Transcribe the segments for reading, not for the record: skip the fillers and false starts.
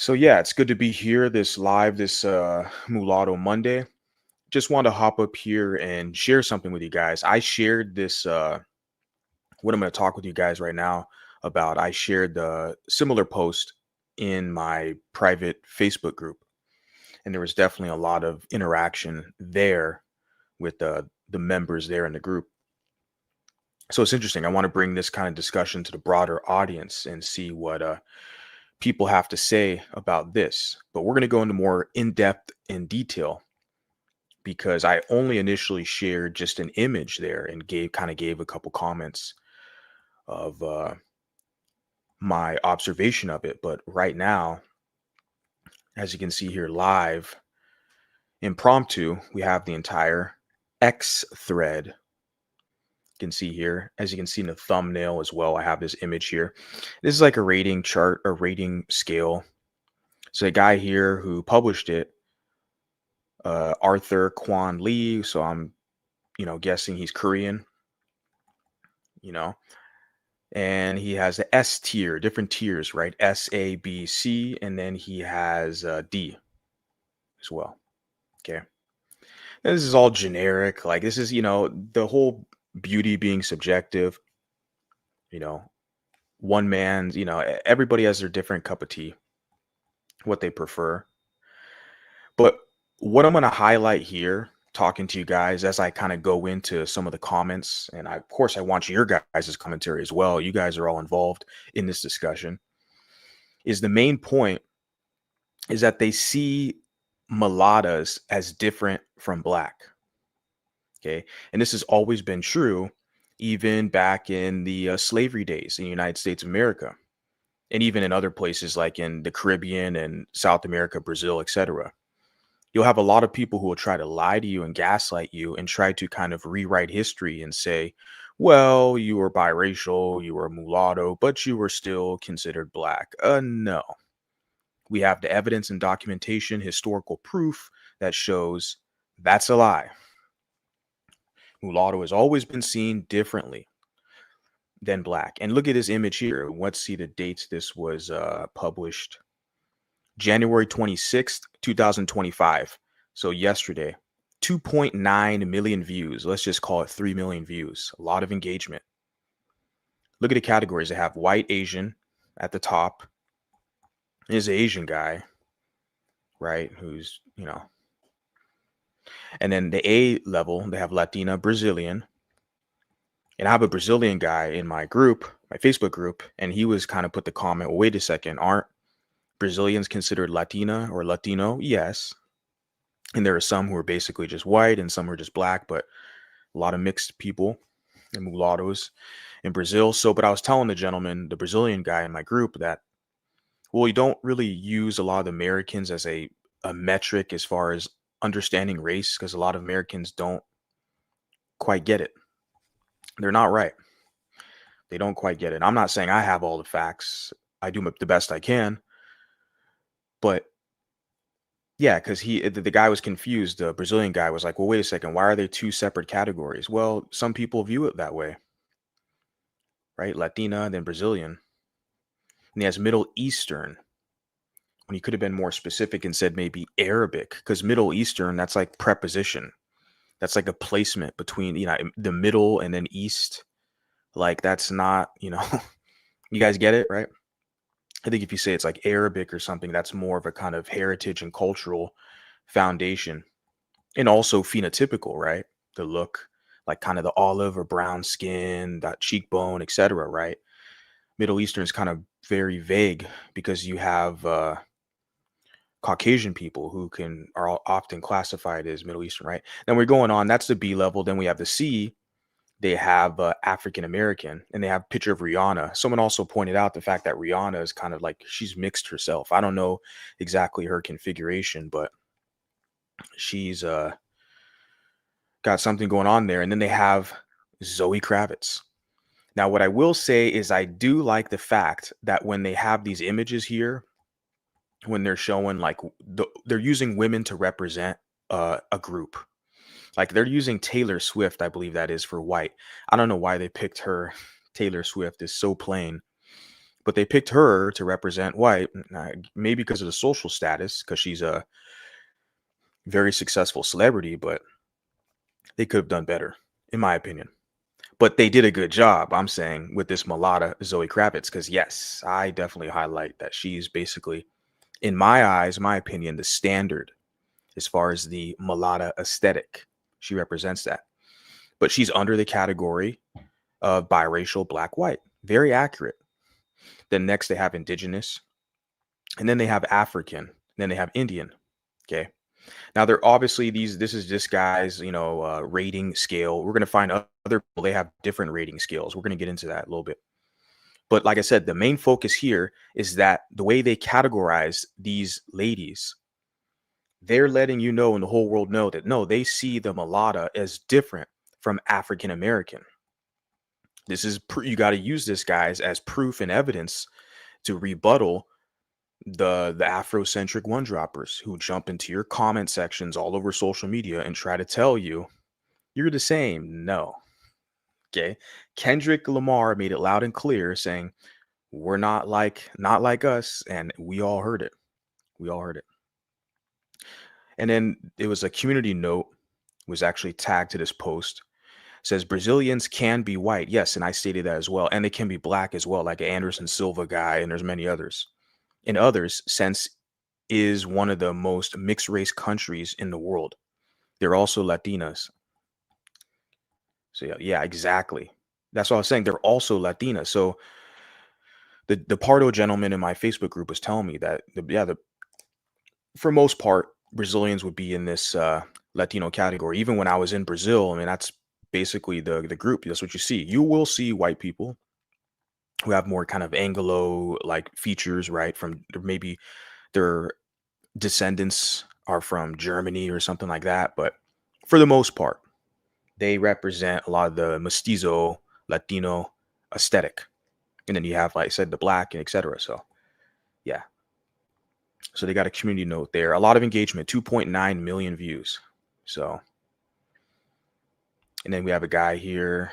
So yeah, it's good to be here this live this Mulatto Monday. Just want to hop up here and share something with you guys. I shared this what I'm going to talk with you guys right now about. I shared the similar post in my private Facebook group, and there was definitely a lot of interaction there with the members there in the group. So it's interesting. I want to bring this kind of discussion to the broader audience and see what people have to say about this. But we're going to go into more in depth in detail because I only initially shared just an image there and gave a couple comments of my observation of it. But right now, as you can see here live, impromptu, we have the entire X thread. You can see here, as you can see in the thumbnail as well, I have this image here. This is like a rating chart, a rating scale. So the guy here who published it, Arthur Kwan Lee. So I'm, guessing he's Korean, you know, and he has the S tier, different tiers, right? S, A, B, C, and then he has D as well. Okay. And this is all generic. Like this is, the whole beauty being subjective, you know, one man's, everybody has their different cup of tea, what they prefer. But what I'm going to highlight here, talking to you guys as I kind of go into some of the comments, and of course, I want your guys' commentary as well. You guys are all involved in this discussion. Is the main point is that they see mulattoes as different from black. Okay. And this has always been true, even back in the slavery days in the United States of America, and even in other places like in the Caribbean and South America, Brazil, etc. You'll have a lot of people who will try to lie to you and gaslight you and try to kind of rewrite history and say, well, you were biracial, you were a mulatto, but you were still considered black. No. We have the evidence and documentation, historical proof that shows that's a lie. Mulatto has always been seen differently than black. And look at this image here. Let's see the dates this was published. January 26th, 2025. So yesterday, 2.9 million views. Let's just call it 3 million views. A lot of engagement. Look at the categories. They have white Asian at the top. Is an Asian guy, right? Who's, and then the A level, they have Latina, Brazilian. And I have a Brazilian guy in my group, my Facebook group, and he was kind of put the comment, well, wait a second, aren't Brazilians considered Latina or Latino? Yes. And there are some who are basically just white and some who are just black, but a lot of mixed people and mulattoes in Brazil. So, but I was telling the gentleman, the Brazilian guy in my group, that, well, you don't really use a lot of Americans as a metric as far as understanding race, because a lot of Americans don't quite get it. They're not right. They don't quite get it. I'm not saying I have all the facts. I do the best I can. But yeah, because the guy was confused. The Brazilian guy was like, well, wait a second. Why are there two separate categories? Well, some people view it that way, right? Latina, then Brazilian. And he has Middle Eastern, when he could have been more specific and said maybe Arabic, because Middle Eastern, that's like preposition. That's like a placement between, the middle and then East. Like that's not, you guys get it, right? I think if you say it's like Arabic or something, that's more of a kind of heritage and cultural foundation. And also phenotypical, right? The look, like kind of the olive or brown skin, that cheekbone, etc., right? Middle Eastern is kind of very vague because you have Caucasian people who are often classified as Middle Eastern, right? Then we're going on. That's the B level. Then we have the C. They have African American, and they have a picture of Rihanna. Someone also pointed out the fact that Rihanna is kind of like she's mixed herself. I don't know exactly her configuration, but she's got something going on there. And then they have Zoe Kravitz. Now, what I will say is I do like the fact that when they have these images here, when they're showing like they're using women to represent a group. Like they're using Taylor Swift, I believe that is, for white. I don't know why they picked her. Taylor Swift is so plain. but they picked her to represent white, maybe because of the social status, because she's a very successful celebrity, but they could have done better, in my opinion. But they did a good job, I'm saying, with this mulatto Zoe Kravitz, because yes, I definitely highlight that she's basically, in my eyes, my opinion, the standard as far as the mulatto aesthetic. She represents that. But she's under the category of biracial black white. Very accurate. Then next they have indigenous, and then they have African, and then they have Indian. Okay. Now they're obviously this is this guy's, rating scale. We're gonna find other people, they have different rating scales. We're gonna get into that a little bit. But like I said, the main focus here is that the way they categorize these ladies, they're letting you know and the whole world know that no, they see the mulatto as different from African American. This is you got to use this, guys, as proof and evidence to rebuttal the Afrocentric one droppers who jump into your comment sections all over social media and try to tell you you're the same. No. Okay. Kendrick Lamar made it loud and clear saying, we're not like us, and we all heard it. We all heard it. And then it was a community note was actually tagged to this post. It says Brazilians can be white. Yes, and I stated that as well. And they can be black as well, like Anderson Silva guy, and there's many others. In others, since is one of the most mixed race countries in the world. They're also Latinas. So yeah, exactly. That's what I was saying. They're also Latinas. So the Pardo gentleman in my Facebook group was telling me that for most part, Brazilians would be in this Latino category. Even when I was in Brazil, I mean, that's basically the group. That's what you see. You will see white people who have more kind of Anglo like features, right? From maybe their descendants are from Germany or something like that. But for the most part, they represent a lot of the mestizo Latino aesthetic. And then you have, like I said, the black and etc. So yeah. So they got a community note there. A lot of engagement, 2.9 million views. So, and then we have a guy here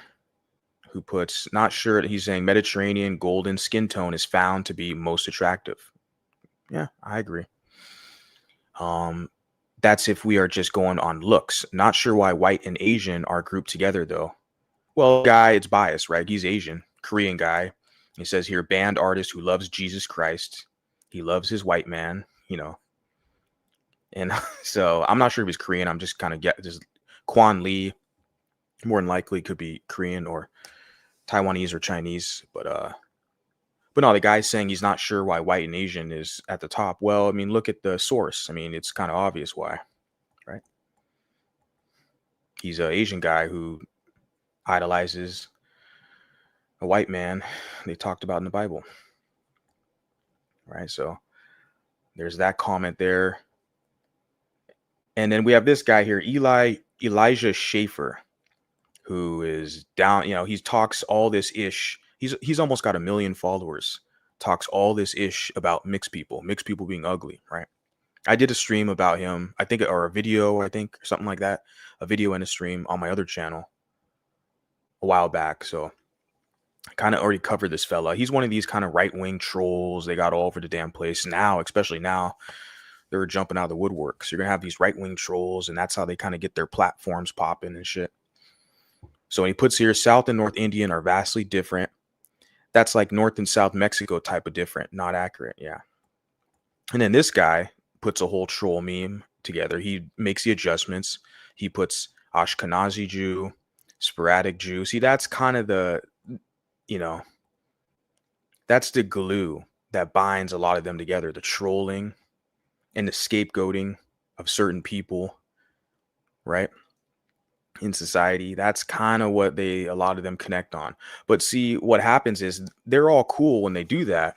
who puts, not sure, he's saying Mediterranean golden skin tone is found to be most attractive. Yeah, I agree. That's if we are just going on looks. Not sure why white and Asian are grouped together though. Well, guy, it's biased, right? He's Asian, Korean guy. He says here, band artist who loves Jesus Christ. He loves his white man, And so I'm not sure if he's Korean. I'm just kind of just Quan Lee, more than likely could be Korean or Taiwanese or Chinese. But no, the guy's saying he's not sure why white and Asian is at the top. Well, I mean, look at the source. I mean, it's kind of obvious why, right? He's an Asian guy who idolizes a white man they talked about in the Bible, right? So there's that comment there. And then we have this guy here, Elijah Schaefer, who is down, he talks all this ish. He's almost got 1 million followers, talks all this ish about mixed people being ugly, right? I did a stream about him, I think, or a video, I think, or something like that, a video and a stream on my other channel a while back. So I kind of already covered this fella. He's one of these kind of right-wing trolls. They got all over the damn place now, especially now. They're jumping out of the woodwork. So you're gonna have these right-wing trolls, and that's how they kind of get their platforms popping and shit. So when he puts here, South and North Indian are vastly different. That's like North and South Mexico type of different, not accurate. Yeah. And then this guy puts a whole troll meme together. He makes the adjustments. He puts Ashkenazi Jew, sporadic Jew. See, that's kind of that's the glue that binds a lot of them together. The trolling and the scapegoating of certain people, right? In society, that's kind of what a lot of them connect on. But see, what happens is they're all cool when they do that.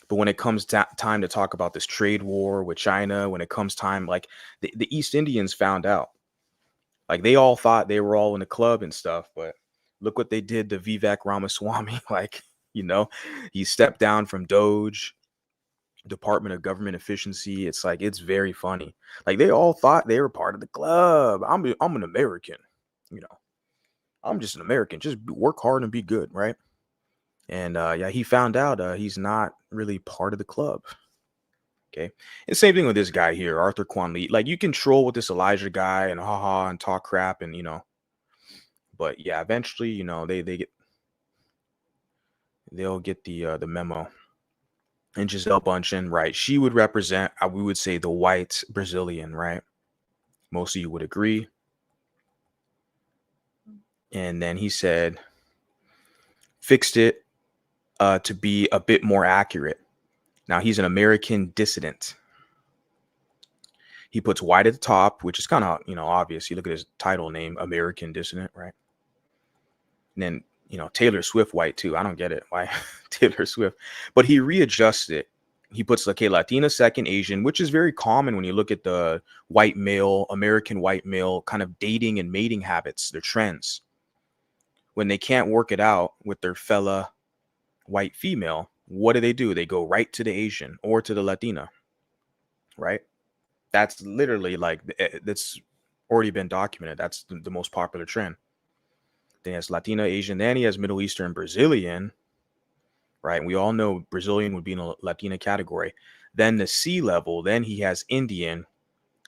But when it comes time to talk about this trade war with China, when it comes time, like the East Indians found out, like they all thought they were all in the club and stuff, but look what they did to Vivek Ramaswamy. Like, he stepped down from Doge, Department of Government Efficiency. It's like, it's very funny. Like they all thought they were part of the club. I'm an American, I'm just an American. Just work hard and be good, right? And yeah, he found out he's not really part of the club. Okay. And same thing with this guy here, Arthur Quan Lee. Like, you can troll with this Elijah guy and haha and talk crap and but yeah, eventually, they'll get the memo. And Giselle Bundchen, right? She would represent, we would say, the white Brazilian, right? Most of you would agree. And then he said, fixed it to be a bit more accurate. Now he's an American dissident. He puts white at the top, which is kind of, obvious. You look at his title name, American dissident, right? And then, Taylor Swift white too. I don't get it. Why Taylor Swift? But he readjusts it. He puts, okay, Latina second, Asian, which is very common when you look at the white male, American white male kind of dating and mating habits, their trends. When they can't work it out with their fella white female, what do? They go right to the Asian or to the Latina, right? That's literally like, that's already been documented. That's the most popular trend. Then he has Latina, Asian, then he has Middle Eastern, Brazilian, right? And we all know Brazilian would be in a Latina category. Then the C level, then he has Indian,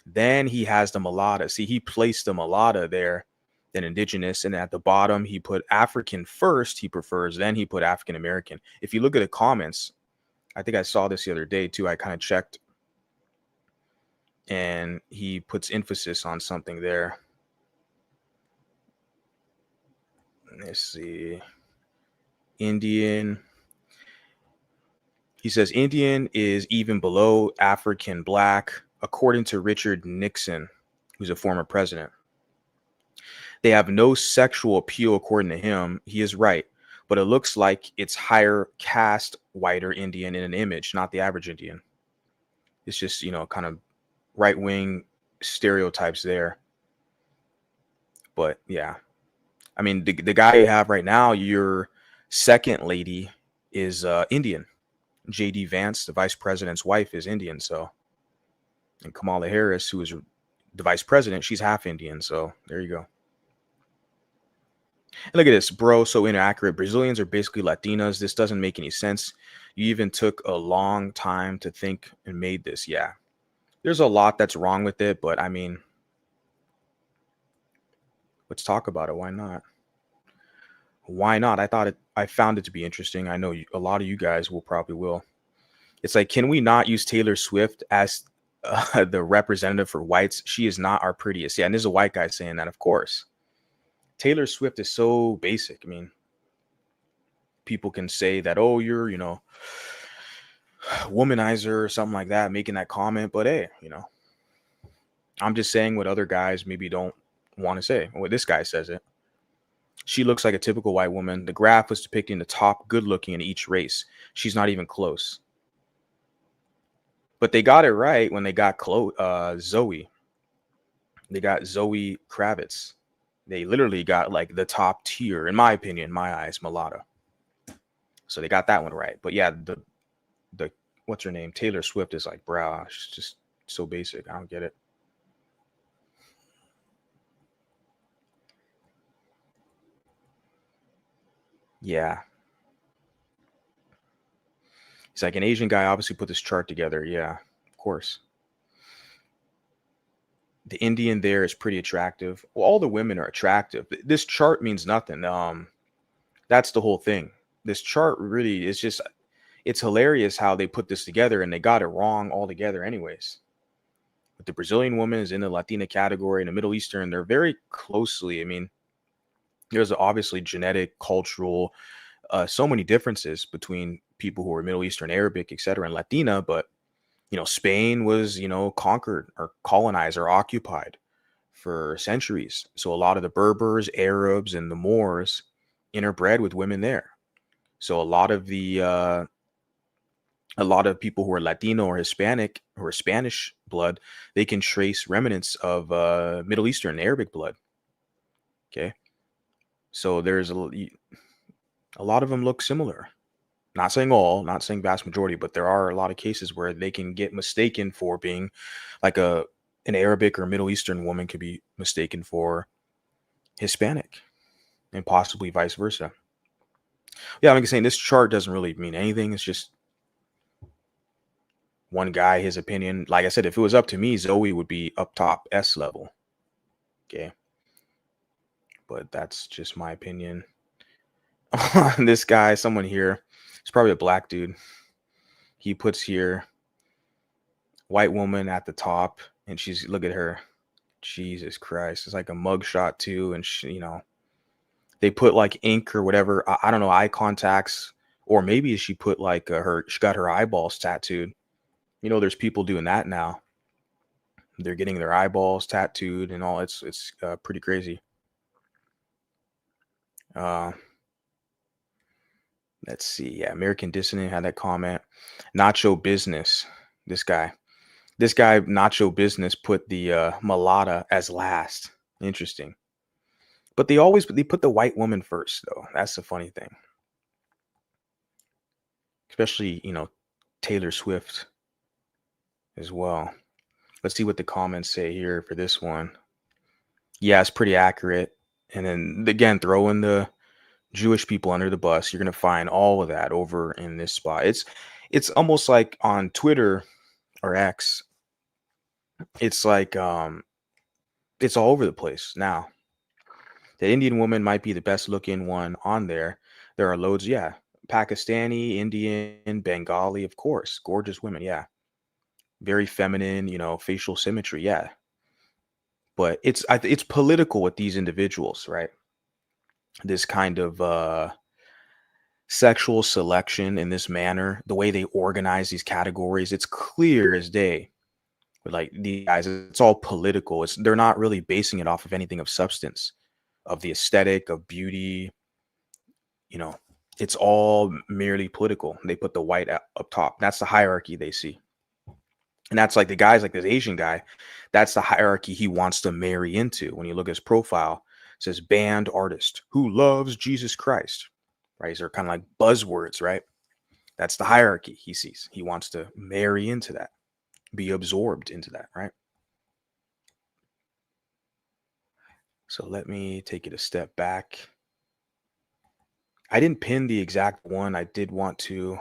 then he has the Mulatto. See, he placed the Mulatto there, then indigenous, and at the bottom he put African first, he prefers, then he put African American. If you look at the comments, I think I saw this the other day too, I kind of checked, and he puts emphasis on something there. Let's see. Indian. He says Indian is even below African black, according to Richard Nixon, who's a former president. They have no sexual appeal, according to him. He is right, but it looks like it's higher caste, whiter Indian in an image, not the average Indian. It's just, kind of right-wing stereotypes there. But yeah, I mean, the guy you have right now, your second lady is Indian. JD Vance, the vice president's wife, is Indian. So, and Kamala Harris, who is the vice president, she's half Indian. So there you go. And look at this, bro. So inaccurate. Brazilians are basically Latinas. This doesn't make any sense. You even took a long time to think and made this. Yeah, there's a lot that's wrong with it, but I mean, let's talk about it. Why not? Why not? I found it to be interesting. I know a lot of you guys will. It's like, can we not use Taylor Swift as the representative for whites? She is not our prettiest. Yeah, and there's a white guy saying that, of course. Taylor Swift is so basic. I mean, people can say that, oh, you're, womanizer or something like that, making that comment. But hey, I'm just saying what other guys maybe don't want to say. What this guy says it. She looks like a typical white woman. The graph was depicting the top good looking in each race. She's not even close. But they got it right when they got Zoe. They got Zoe Kravitz. They literally got like the top tier, in my opinion, my eyes, Mulatto. So they got that one right. But yeah, the what's her name? Taylor Swift is like, bruh, she's just so basic. I don't get it. Yeah. He's like, an Asian guy obviously put this chart together. Yeah, of course. The Indian there is pretty attractive. Well, all the women are attractive. This chart means nothing. That's the whole thing. This chart really is just, it's hilarious how they put this together and they got it wrong altogether anyways. But the Brazilian woman is in the Latina category, and the Middle Eastern, they're very closely. I mean, there's obviously genetic, cultural, so many differences between people who are Middle Eastern, Arabic, etc., and Latina. But Spain was conquered or colonized or occupied for centuries. So a lot of the Berbers, Arabs, and the Moors interbred with women there. So a lot of people who are Latino or Hispanic or Spanish blood, they can trace remnants of Middle Eastern Arabic blood. Okay. So there's a lot of them look similar. Not saying all, not saying vast majority, but there are a lot of cases where they can get mistaken for being like an Arabic or Middle Eastern woman could be mistaken for Hispanic, and possibly vice versa. Yeah, I'm like saying this chart doesn't really mean anything. It's just one guy, his opinion. Like I said, if it was up to me, Zoe would be up top S level. Okay. But that's just my opinion. This guy, someone here, it's probably a black dude. He puts here white woman at the top, and she's look at her. Jesus Christ. It's like a mugshot too. And they put like ink or whatever. I don't know, eye contacts, or maybe she put like she got her eyeballs tattooed. There's people doing that now. They're getting their eyeballs tattooed and all. It's pretty crazy. Uh, let's see. Yeah, American Dissident had that comment. Nacho Business. This guy. This guy, Nacho Business, put the Mulatto as last. Interesting. But they put the white woman first, though. That's the funny thing. Especially, Taylor Swift as well. Let's see what the comments say here for this one. Yeah, it's pretty accurate. And then again, throwing the Jewish people under the bus, you're gonna find all of that over in this spot. It's almost like on Twitter or X, it's like it's all over the place now. The Indian woman might be the best looking one on there. There are loads, yeah. Pakistani, Indian, Bengali, of course. Gorgeous women, yeah. Very feminine, facial symmetry, yeah. But it's political with these individuals, right? This kind of sexual selection in this manner, the way they organize these categories, it's clear as day. But like these guys, it's all political. They're not really basing it off of anything of substance, of the aesthetic, of beauty. You know, it's all merely political. They put the white up top. That's the hierarchy they see. And that's like the guys like this Asian guy, that's the hierarchy he wants to marry into. When you look at his profile, it says band artist who loves Jesus Christ. Right? These are kind of like buzzwords, right? That's the hierarchy he sees. He wants to marry into that, be absorbed into that, right? So let me take it a step back. I didn't pin the exact one. I did want to.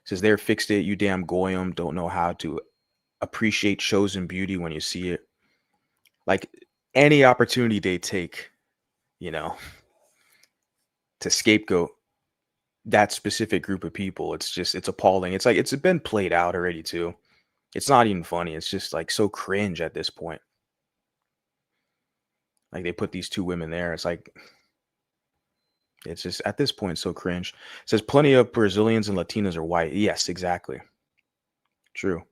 Says there, fixed it. You damn goyim don't know how to appreciate chosen beauty when you see it. Like any opportunity they take, you know, to scapegoat that specific group of people, it's appalling. It's like it's been played out already too. It's not even funny. It's just like so cringe at this point. Like they put these two women there. It's like it's just at this point so cringe. It says plenty of Brazilians and Latinas are white. Yes, exactly. True.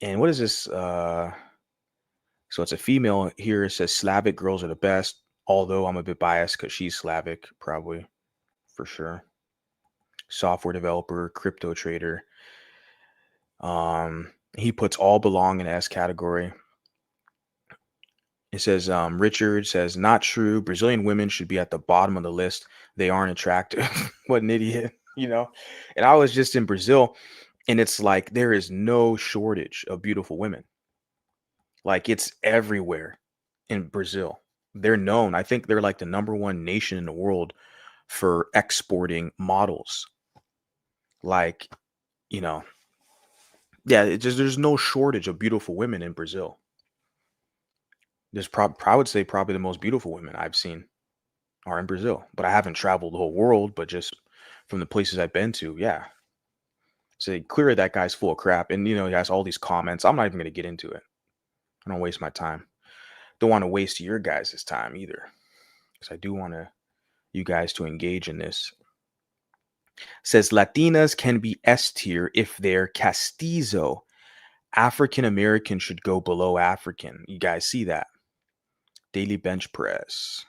And what is this? So it's a female here. It says Slavic girls are the best. Although I'm a bit biased because she's Slavic, probably for sure. Software developer, crypto trader. He puts all belong in S category. It says Richard says not true. Brazilian women should be at the bottom of the list. They aren't attractive. What an idiot, And I was just in Brazil, and it's like there is no shortage of beautiful women. Like it's everywhere in Brazil. They're known. I think they're like the number one nation in the world for exporting models. Like, you know, yeah, there's no shortage of beautiful women in Brazil. I would say probably the most beautiful women I've seen are in Brazil, but I haven't traveled the whole world, but just from the places I've been to, yeah. So clearly that guy's full of crap, and he has all these comments. I'm not even gonna get into it. I don't waste my time. Don't want to waste your guys' time either, because I do want you guys to engage in this. Says Latinas can be S tier if they're castizo. African American should go below African. You guys see that? Daily bench press.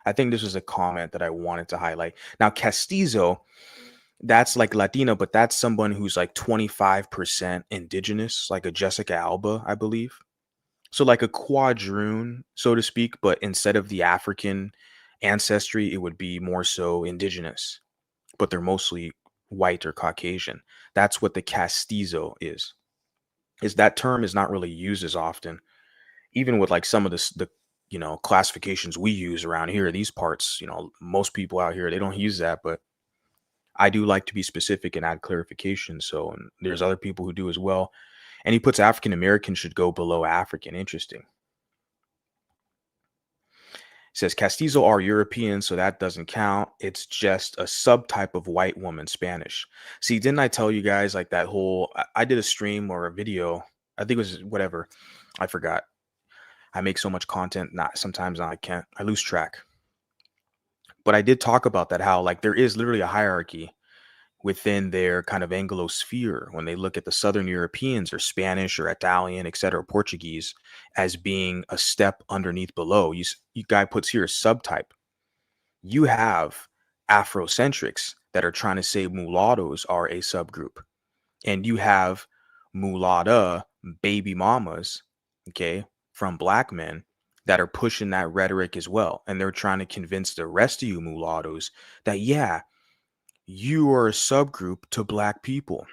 I think this was a comment that I wanted to highlight. Now, castizo, that's like Latina, but that's someone who's like 25% indigenous, like a Jessica Alba, I believe. So like a quadroon, so to speak, but instead of the African ancestry, it would be more so indigenous, but they're mostly white or Caucasian. That's what the castizo is that term is not really used as often, even with like some of the classifications we use around here, these parts. Most people out here, they don't use that, but I do like to be specific and add clarification. So, and there's other people who do as well. And he puts African American should go below African. Interesting. Says Castizo are European, so that doesn't count. It's just a subtype of white woman Spanish. See, didn't I tell you guys like that whole? I did a stream or a video. I think it was whatever. I forgot. I make so much content. Not sometimes I can't. I lose track. But I did talk about that. How like there is literally a hierarchy within their kind of Anglosphere when they look at the Southern Europeans or Spanish or Italian, etc., Portuguese as being a step underneath below. You guy puts here a subtype. You have Afrocentrics that are trying to say mulattoes are a subgroup, and you have mulatta baby mamas, okay, from black men that are pushing that rhetoric as well, and they're trying to convince the rest of you mulattoes that yeah, you are a subgroup to black people.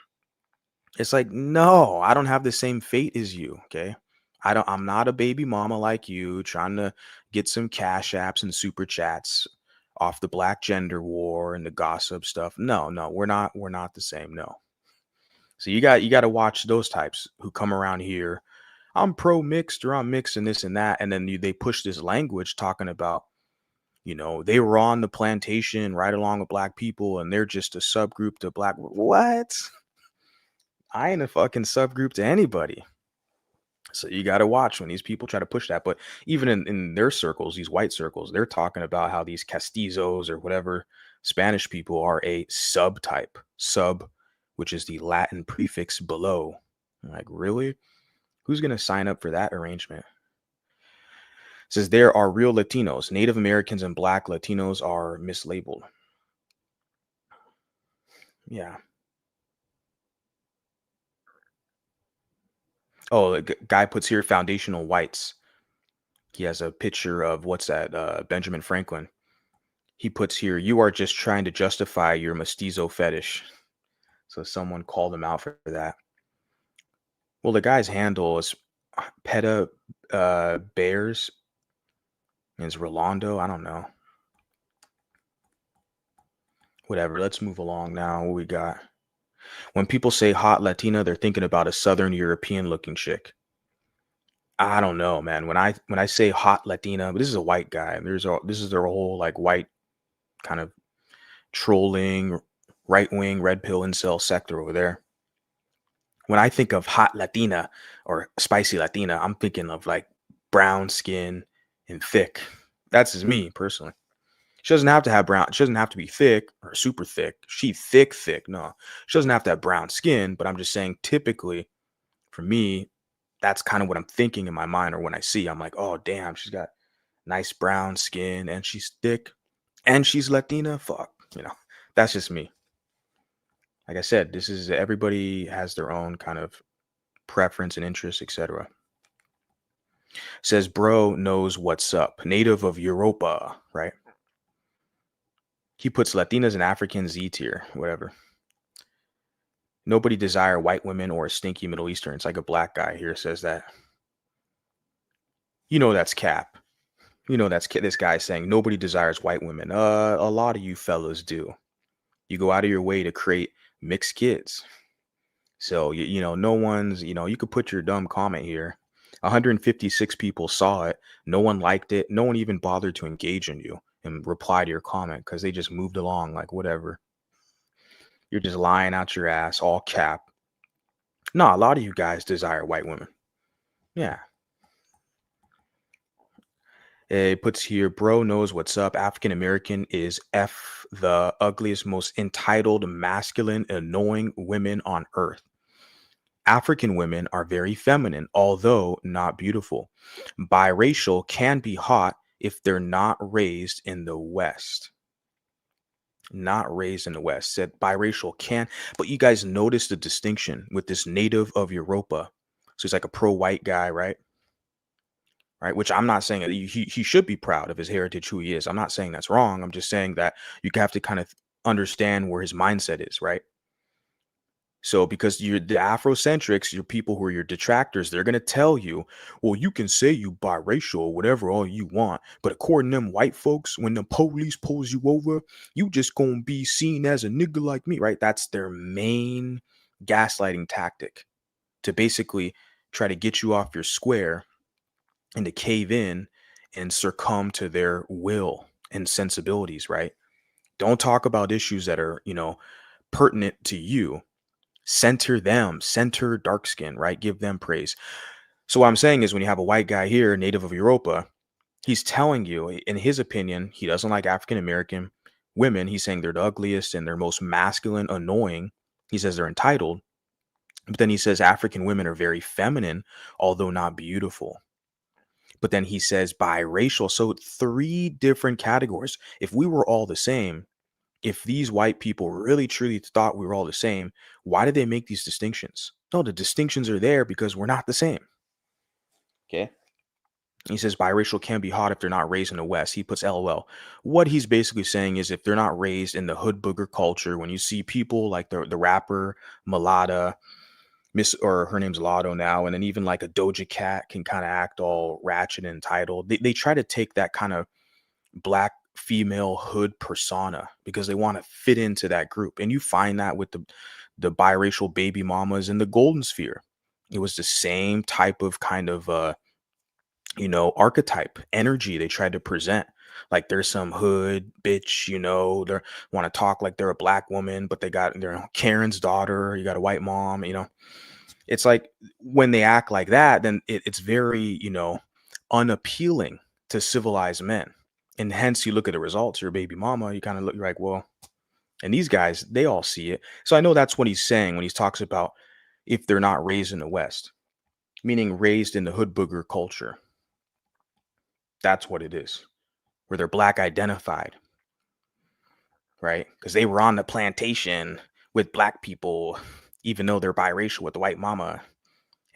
It's like, no, I don't have the same fate as you. Okay. I'm not a baby mama like you trying to get some cash apps and super chats off the black gender war and the gossip stuff. No, no, we're not the same. No. So you got to watch those types who come around here. I'm pro mixed or I'm mixed and this and that. And then they push this language talking about, they were on the plantation right along with black people and they're just a subgroup to black. What? I ain't a fucking subgroup to anybody. So you got to watch when these people try to push that. But even in their circles, these white circles, they're talking about how these castizos or whatever Spanish people are a subtype, which is the Latin prefix below. I'm like, really? Who's going to sign up for that arrangement? It says there are real Latinos. Native Americans and black Latinos are mislabeled. Yeah. Oh, the guy puts here foundational whites. He has a picture of what's that? Benjamin Franklin. He puts here, you are just trying to justify your mestizo fetish. So someone called him out for that. Well, the guy's handle is Peta Bears. Is Rolando? I don't know. Whatever. Let's move along now. What we got? When people say hot Latina, they're thinking about a Southern European looking chick. I don't know, man. When I say hot Latina, but this is a white guy, and this is their whole like white kind of trolling right wing red pill incel sector over there. When I think of hot Latina or spicy Latina, I'm thinking of like brown skin and thick. That's just me personally. She doesn't have to have brown. She doesn't have to be thick or super thick. She thick, thick. No, she doesn't have to have brown skin. But I'm just saying, typically, for me, that's kind of what I'm thinking in my mind, or when I see, I'm like, oh damn, she's got nice brown skin and she's thick and she's Latina. Fuck, that's just me. Like I said, this is everybody has their own kind of preference and interest, etc. Says bro knows what's up. Native of Europa, right? He puts Latinas and Africans Z tier, whatever. Nobody desire white women or a stinky Middle Eastern. It's like a black guy here says that. That's cap. That's this guy saying nobody desires white women. A lot of you fellas do. You go out of your way to create mixed kids. So, no one's, you could put your dumb comment here. 156 people saw it. No one liked it. No one even bothered to engage in you and reply to your comment because they just moved along like whatever. You're just lying out your ass, all cap. No, a lot of you guys desire white women. Yeah. It puts here, bro knows what's up. African American is F the ugliest, most entitled, masculine, annoying women on earth. African women are very feminine, although not beautiful. Biracial can be hot if they're not raised in the West. Not raised in the West. Said biracial can, but you guys notice the distinction with this native of Europa. So he's like a pro-white guy, right? Right, which I'm not saying that he should be proud of his heritage, who he is. I'm not saying that's wrong. I'm just saying that you have to kind of understand where his mindset is, right? So because you're the Afrocentrics, you're people who are your detractors, they're gonna tell you, well, you can say you biracial or whatever all you want, but according to them white folks, when the police pulls you over, you just gonna be seen as a nigga like me, right? That's their main gaslighting tactic, to basically try to get you off your square and to cave in and succumb to their will and sensibilities, right? Don't talk about issues that are, pertinent to you. Center them, center dark skin, right? Give them praise. So what I'm saying is when you have a white guy here, native of Europa, he's telling you, in his opinion, he doesn't like African American women. He's saying they're the ugliest and they're most masculine, annoying. He says they're entitled. But then he says African women are very feminine, although not beautiful. But then he says biracial. So three different categories. If we were all the same, if these white people really truly thought we were all the same, why did they make these distinctions? No, the distinctions are there because we're not the same. Okay. He says biracial can be hot if they're not raised in the West. He puts LOL. What he's basically saying is if they're not raised in the hood booger culture, when you see people like the rapper Mulatto, Miss, or her name's Lotto now, and then even like a Doja Cat can kind of act all ratchet and entitled. They try to take that kind of black female hood persona because they want to fit into that group. And you find that with the biracial baby mamas in the golden sphere. It was the same type of kind of archetype energy they tried to present. Like there's some hood bitch, they want to talk like they're a black woman, but they got their Karen's daughter, you got a white mom. It's like when they act like that, then it's very, unappealing to civilized men. And hence you look at the results, your baby mama, you kind of look like, well, and these guys, they all see it. So I know that's what he's saying when he talks about if they're not raised in the West, meaning raised in the hood booger culture. That's what it is, where they're black identified, right? Because they were on the plantation with black people, even though they're biracial with the white mama,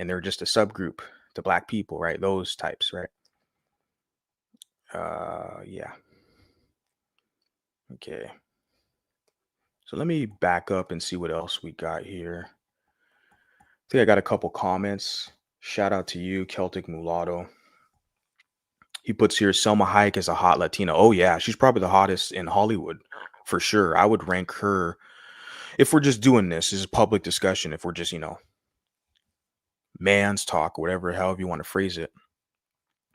and they're just a subgroup to black people, right? Those types, right? Yeah. Okay. So let me back up and see what else we got here. I think I got a couple comments. Shout out to you, Celtic Mulatto. He puts here Selma Hayek is a hot Latina. Oh yeah, she's probably the hottest in Hollywood for sure. I would rank her, if we're just doing this is a public discussion, if we're just, man's talk, whatever, however you want to phrase it.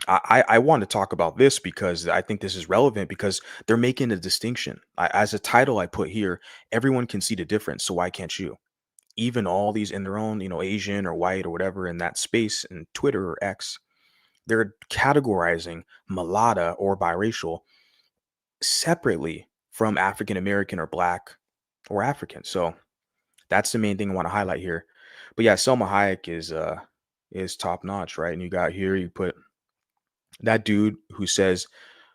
I want to talk about this because I think this is relevant because they're making a distinction. As a title I put here, everyone can see the difference. So why can't you? Even all these in their own, Asian or white or whatever in that space in Twitter or X, they're categorizing mulatto or biracial separately from African American or black or African. So that's the main thing I want to highlight here. But yeah, Selma Hayek is top notch, right? And you got here, you put that dude who says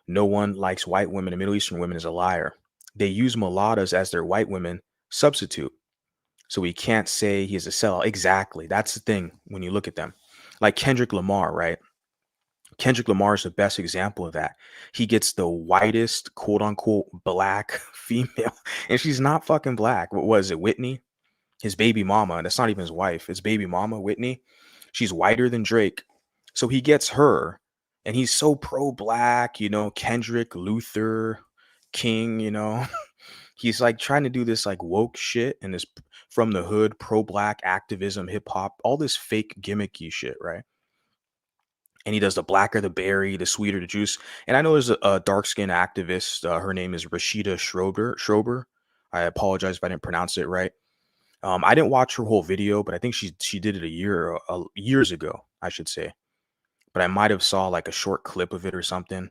no one likes white women and Middle Eastern women is a liar. They use mulattoes as their white women substitute. So we can't say he's a sellout. Exactly. That's the thing when you look at them. Like Kendrick Lamar, right? Kendrick Lamar is the best example of that. He gets the whitest, quote unquote, black female, and she's not fucking black. What was it, Whitney? His baby mama. That's not even his wife. His baby mama, Whitney. She's whiter than Drake. So he gets her, and he's so pro black, Kendrick, Luther, King, He's like trying to do this like woke shit and this from the hood, pro black activism, hip hop, all this fake gimmicky shit, right? And he does the blacker the berry, the sweeter the juice. And I know there's a dark skinned activist. Her name is Rashida Schrober. I apologize if I didn't pronounce it right. I didn't watch her whole video, but I think she did it years ago, I should say. But I might have saw like a short clip of it or something.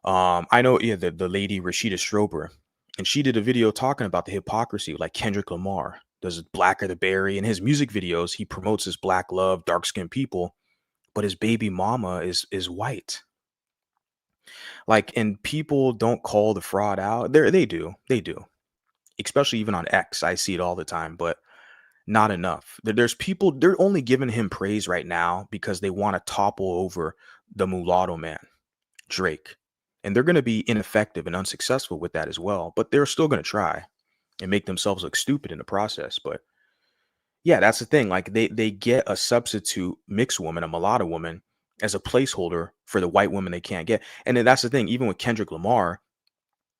I know, yeah, the lady Rashida Schrober, and she did a video talking about the hypocrisy, like Kendrick Lamar does blacker the berry. In his music videos, he promotes his black love, dark skinned people, but his baby mama is white. Like, and people don't call the fraud out. They do, especially even on X. I see it all the time, but not enough. There's people, they're only giving him praise right now because they want to topple over the mulatto man, Drake. And they're going to be ineffective and unsuccessful with that as well. But they're still going to try and make themselves look stupid in the process. But Yeah, that's the thing. Like they get a substitute mixed woman, a mulatto woman, as a placeholder for the white woman they can't get. And then that's the thing. Even with Kendrick Lamar,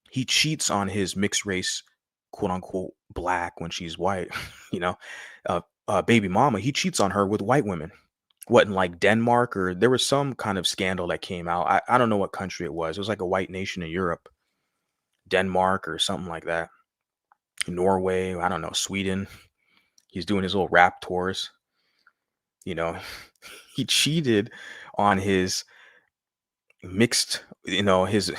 he cheats on his mixed race, quote unquote, black when she's white. you know, baby mama. He cheats on her with white women. What in like Denmark, or there was some kind of scandal that came out. I don't know what country it was. It was like a white nation in Europe, Denmark or something like that. Norway, I don't know, Sweden. He's doing his little rap tours. You know, he cheated on his mixed, his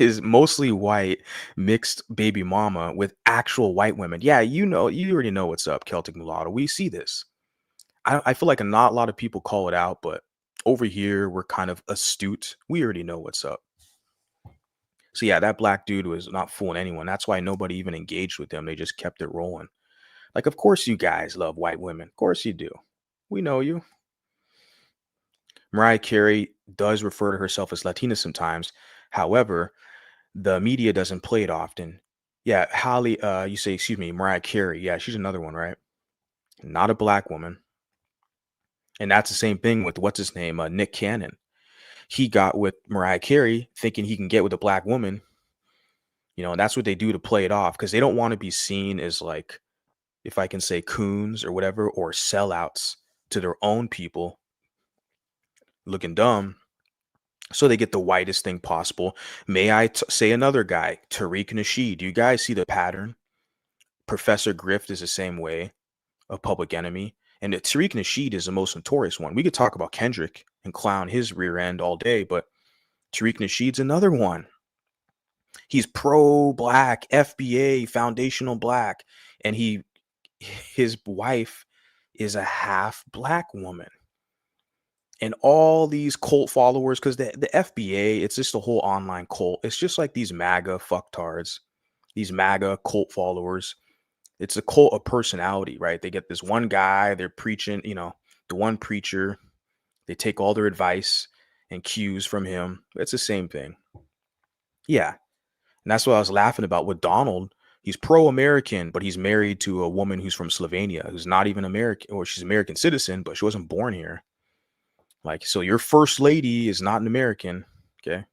his mostly white mixed baby mama with actual white women. Yeah, you already know what's up, Celtic mulatto. We see this. I feel like not a lot of people call it out, but over here we're kind of astute. We already know what's up. So yeah, that black dude was not fooling anyone. That's why nobody even engaged with him. They just kept it rolling. Like, of course you guys love white women. Of course you do. We know you. Mariah Carey does refer to herself as Latina sometimes. However, the media doesn't play it often. Yeah, you say, excuse me, Mariah Carey. Yeah, she's another one, right? Not a black woman. And that's the same thing with what's his name, Nick Cannon. He got with Mariah Carey thinking he can get with a black woman, and that's what they do to play it off because they don't want to be seen as like, if I can say coons or whatever, or sellouts to their own people looking dumb. So they get the whitest thing possible. May I say another guy, Tariq Nasheed? Do you guys see the pattern? Professor Grift is the same way, a Public Enemy. And Tariq Nasheed is the most notorious one. We could talk about Kendrick and clown his rear end all day, but Tariq Nasheed's another one. He's pro-black, FBA, foundational black, and his wife is a half black woman. And all these cult followers, because the FBA, it's just a whole online cult. It's just like these MAGA fucktards, these MAGA cult followers. It's a cult of personality, right? They get this one guy, they're preaching, the one preacher. They take all their advice and cues from him. It's the same thing. Yeah. And that's what I was laughing about with Donald. He's pro-American, but he's married to a woman who's from Slovenia, who's not even American, or she's American citizen, but she wasn't born here. Like, so your first lady is not an American. Okay.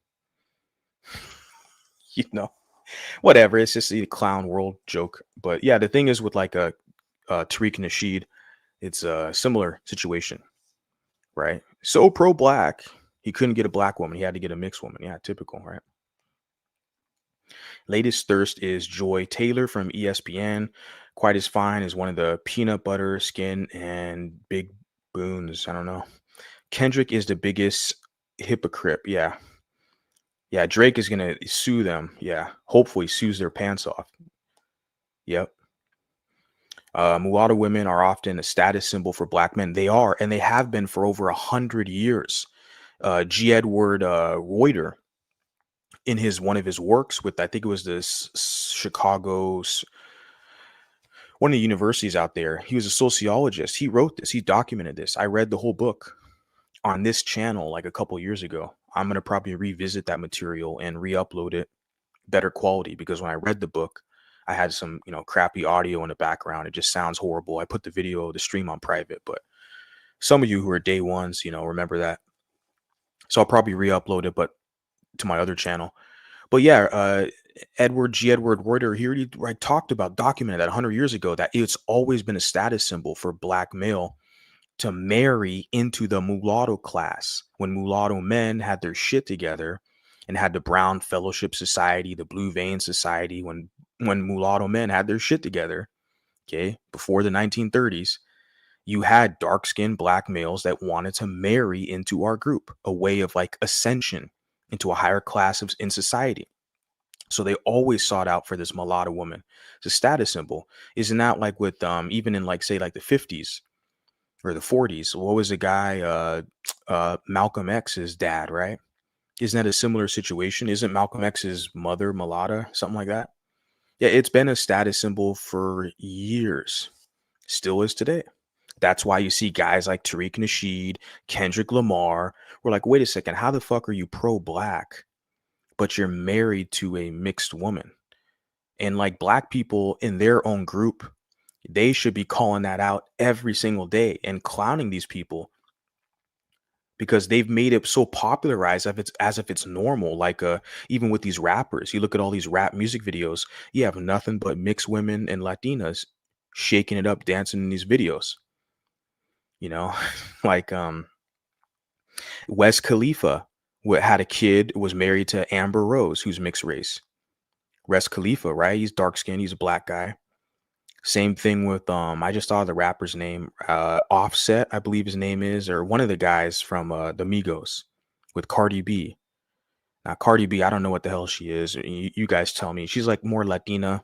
Whatever. It's just a clown world joke. But yeah, the thing is with like Tariq Nasheed, it's a similar situation, right? So pro-black, he couldn't get a black woman. He had to get a mixed woman. Yeah, typical, right? Latest thirst is Joy Taylor from ESPN. Quite as fine as one of the peanut butter, skin, and big boons. I don't know. Kendrick is the biggest hypocrite. Yeah. Yeah. Drake is going to sue them. Yeah. Hopefully sues their pants off. Yep. Mulatto women are often a status symbol for black men. They are, and they have been for over 100 years. G. Edward Reuter, in one of his works with, I think it was this Chicago's, one of the universities out there, he was a sociologist. He wrote this. He documented this. I read the whole book on this channel like a couple years ago. I'm going to probably revisit that material and re-upload it better quality, because when I read the book, I had some, crappy audio in the background. It just sounds horrible. I put the stream on private, but some of you who are day ones, remember that. So I'll probably re-upload it, but to my other channel. But yeah, Edward Reuter, he already talked about, documented that 100 years ago, that it's always been a status symbol for black male to marry into the mulatto class. When mulatto men had their shit together and had the Brown Fellowship Society, the Blue Vein Society, when mulatto men had their shit together, okay, before the 1930s, you had dark-skinned black males that wanted to marry into our group, a way of like ascension into a higher class in society. So they always sought out for this mulatto woman. It's a status symbol. Isn't that like with even in like, say, like the 50s or the 40s? What was the guy, Malcolm X's dad, right? Isn't that a similar situation? Isn't Malcolm X's mother mulatto, something like that? Yeah, it's been a status symbol for years. Still is today. That's why you see guys like Tariq Nasheed, Kendrick Lamar. We're like, wait a second, how the fuck are you pro-black, but you're married to a mixed woman? And like black people in their own group They should be calling that out every single day and clowning these people because they've made it so popularized as if it's normal. Like even with these rappers, you look at all these rap music videos, you have nothing but mixed women and Latinas shaking it up, dancing in these videos. You know, like Wes Khalifa had a kid, was married to Amber Rose, who's mixed race. Wes Khalifa, right? He's dark skinned, he's a black guy. Same thing with I just saw the rapper's name, Offset, I believe his name is, or one of the guys from the Migos with Cardi B. Now Cardi B, I don't know what the hell she is. You guys tell me. She's like more Latina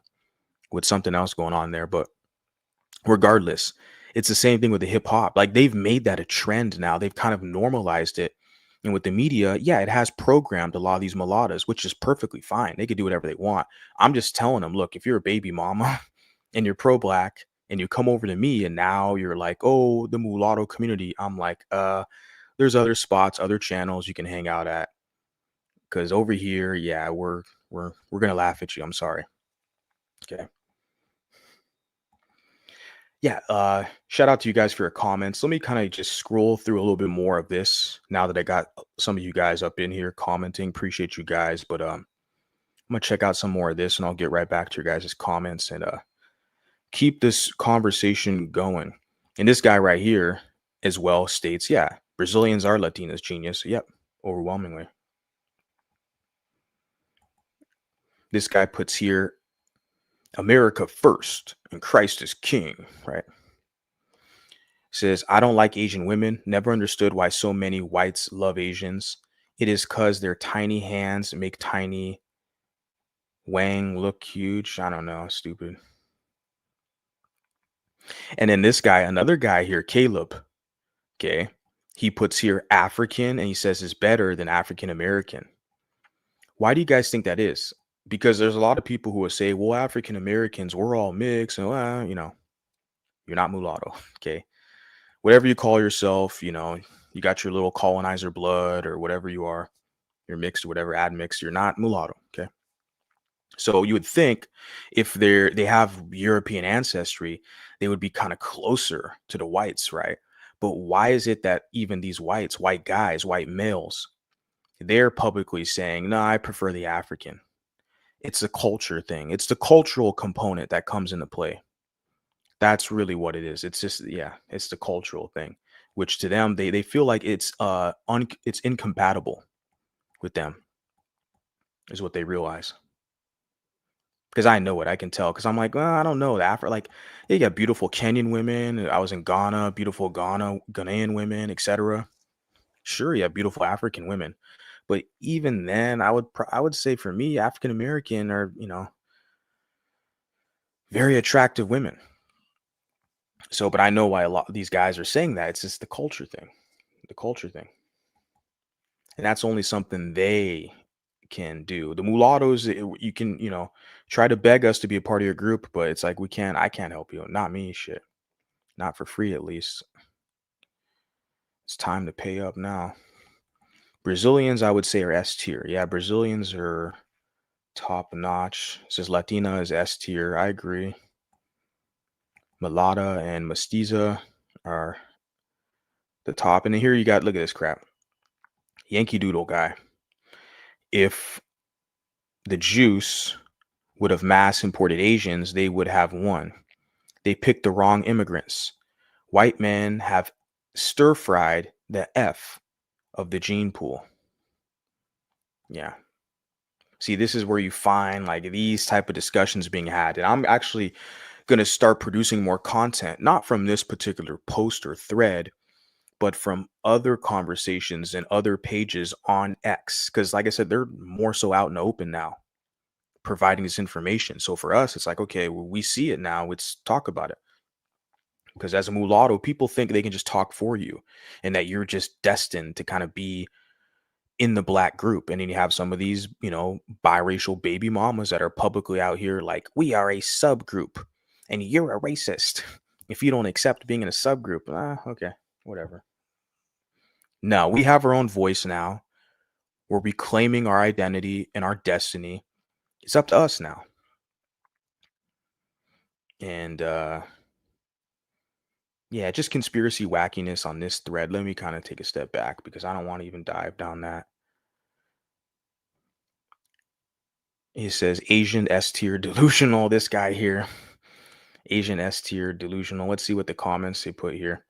with something else going on there, but regardless, it's the same thing with the hip hop. Like they've made that a trend now. They've kind of normalized it. And with the media, yeah, it has programmed a lot of these mulattoes, which is perfectly fine. They could do whatever they want. I'm just telling them, look, if you're a baby mama and you're pro black and you come over to me and now you're like, oh, the mulatto community, I'm like, there's other spots, other channels you can hang out at. Cause over here, yeah, we're gonna laugh at you. I'm sorry. Okay. Yeah, shout out to you guys for your comments. Let me kind of just scroll through a little bit more of this now that I got some of you guys up in here commenting. Appreciate you guys, but I'm gonna check out some more of this and I'll get right back to your guys' comments and keep this conversation going. And this guy right here as well states, yeah, Brazilians are Latinas genius. Yep, overwhelmingly. This guy puts here America first and Christ is king, right? Says, I don't like Asian women. Never understood why so many whites love Asians. It is because their tiny hands make tiny Wang look huge. I don't know. Stupid. And then this guy, another guy here, Caleb. Okay. He puts here African and he says is better than African American. Why do you guys think that is? Because there's a lot of people who will say, well, African Americans, we're all mixed. And, well, you're not mulatto. Okay. Whatever you call yourself, you got your little colonizer blood or whatever you are. You're mixed, whatever, admixed. You're not mulatto. Okay. So you would think if they have European ancestry, they would be kind of closer to the whites, right? But why is it that even these whites, white guys, white males, they're publicly saying, no, I prefer the African? It's a culture thing. It's the cultural component that comes into play. That's really what it is. It's just, yeah, it's the cultural thing, which to them, they feel like it's incompatible with them, is what they realize. Because I know it, I can tell. Because I'm like, well, I don't know. Like, you got beautiful Kenyan women. I was in Ghana, beautiful Ghanaian women, etc. Sure, yeah, beautiful African women. But even then, I would say for me, African American are very attractive women. So, but I know why a lot of these guys are saying that. It's just the culture thing, and that's only something they can do. The mulattoes, you can try to beg us to be a part of your group, but it's like we can't. I can't help you. Not me. Shit. Not for free, at least. It's time to pay up now. Brazilians, I would say, are S tier. Yeah, Brazilians are top notch. It says Latina is S tier. I agree. Mulata and Mestiza are the top. And then here you got, look at this crap. Yankee Doodle guy. If the juice would have mass imported Asians, they would have won. They picked the wrong immigrants. White men have stir fried the F of the gene pool. Yeah. See, this is where you find like these type of discussions being had. And I'm actually going to start producing more content, not from this particular post or thread, but from other conversations and other pages on X. Because, like I said, they're more so out in the open now, providing this information. So for us, it's like, okay, well, we see it now. Let's talk about it. Because as a mulatto, people think they can just talk for you and that you're just destined to kind of be in the black group. And then you have some of these, biracial baby mamas that are publicly out here like, we are a subgroup and you're a racist if you don't accept being in a subgroup. Okay, whatever. No, we have our own voice now. We're reclaiming our identity and our destiny. It's up to us now. And Yeah, just conspiracy wackiness on this thread. Let me kind of take a step back because I don't want to even dive down that. He says Asian S tier delusional. This guy here, Asian S tier delusional. Let's see what the comments they put here.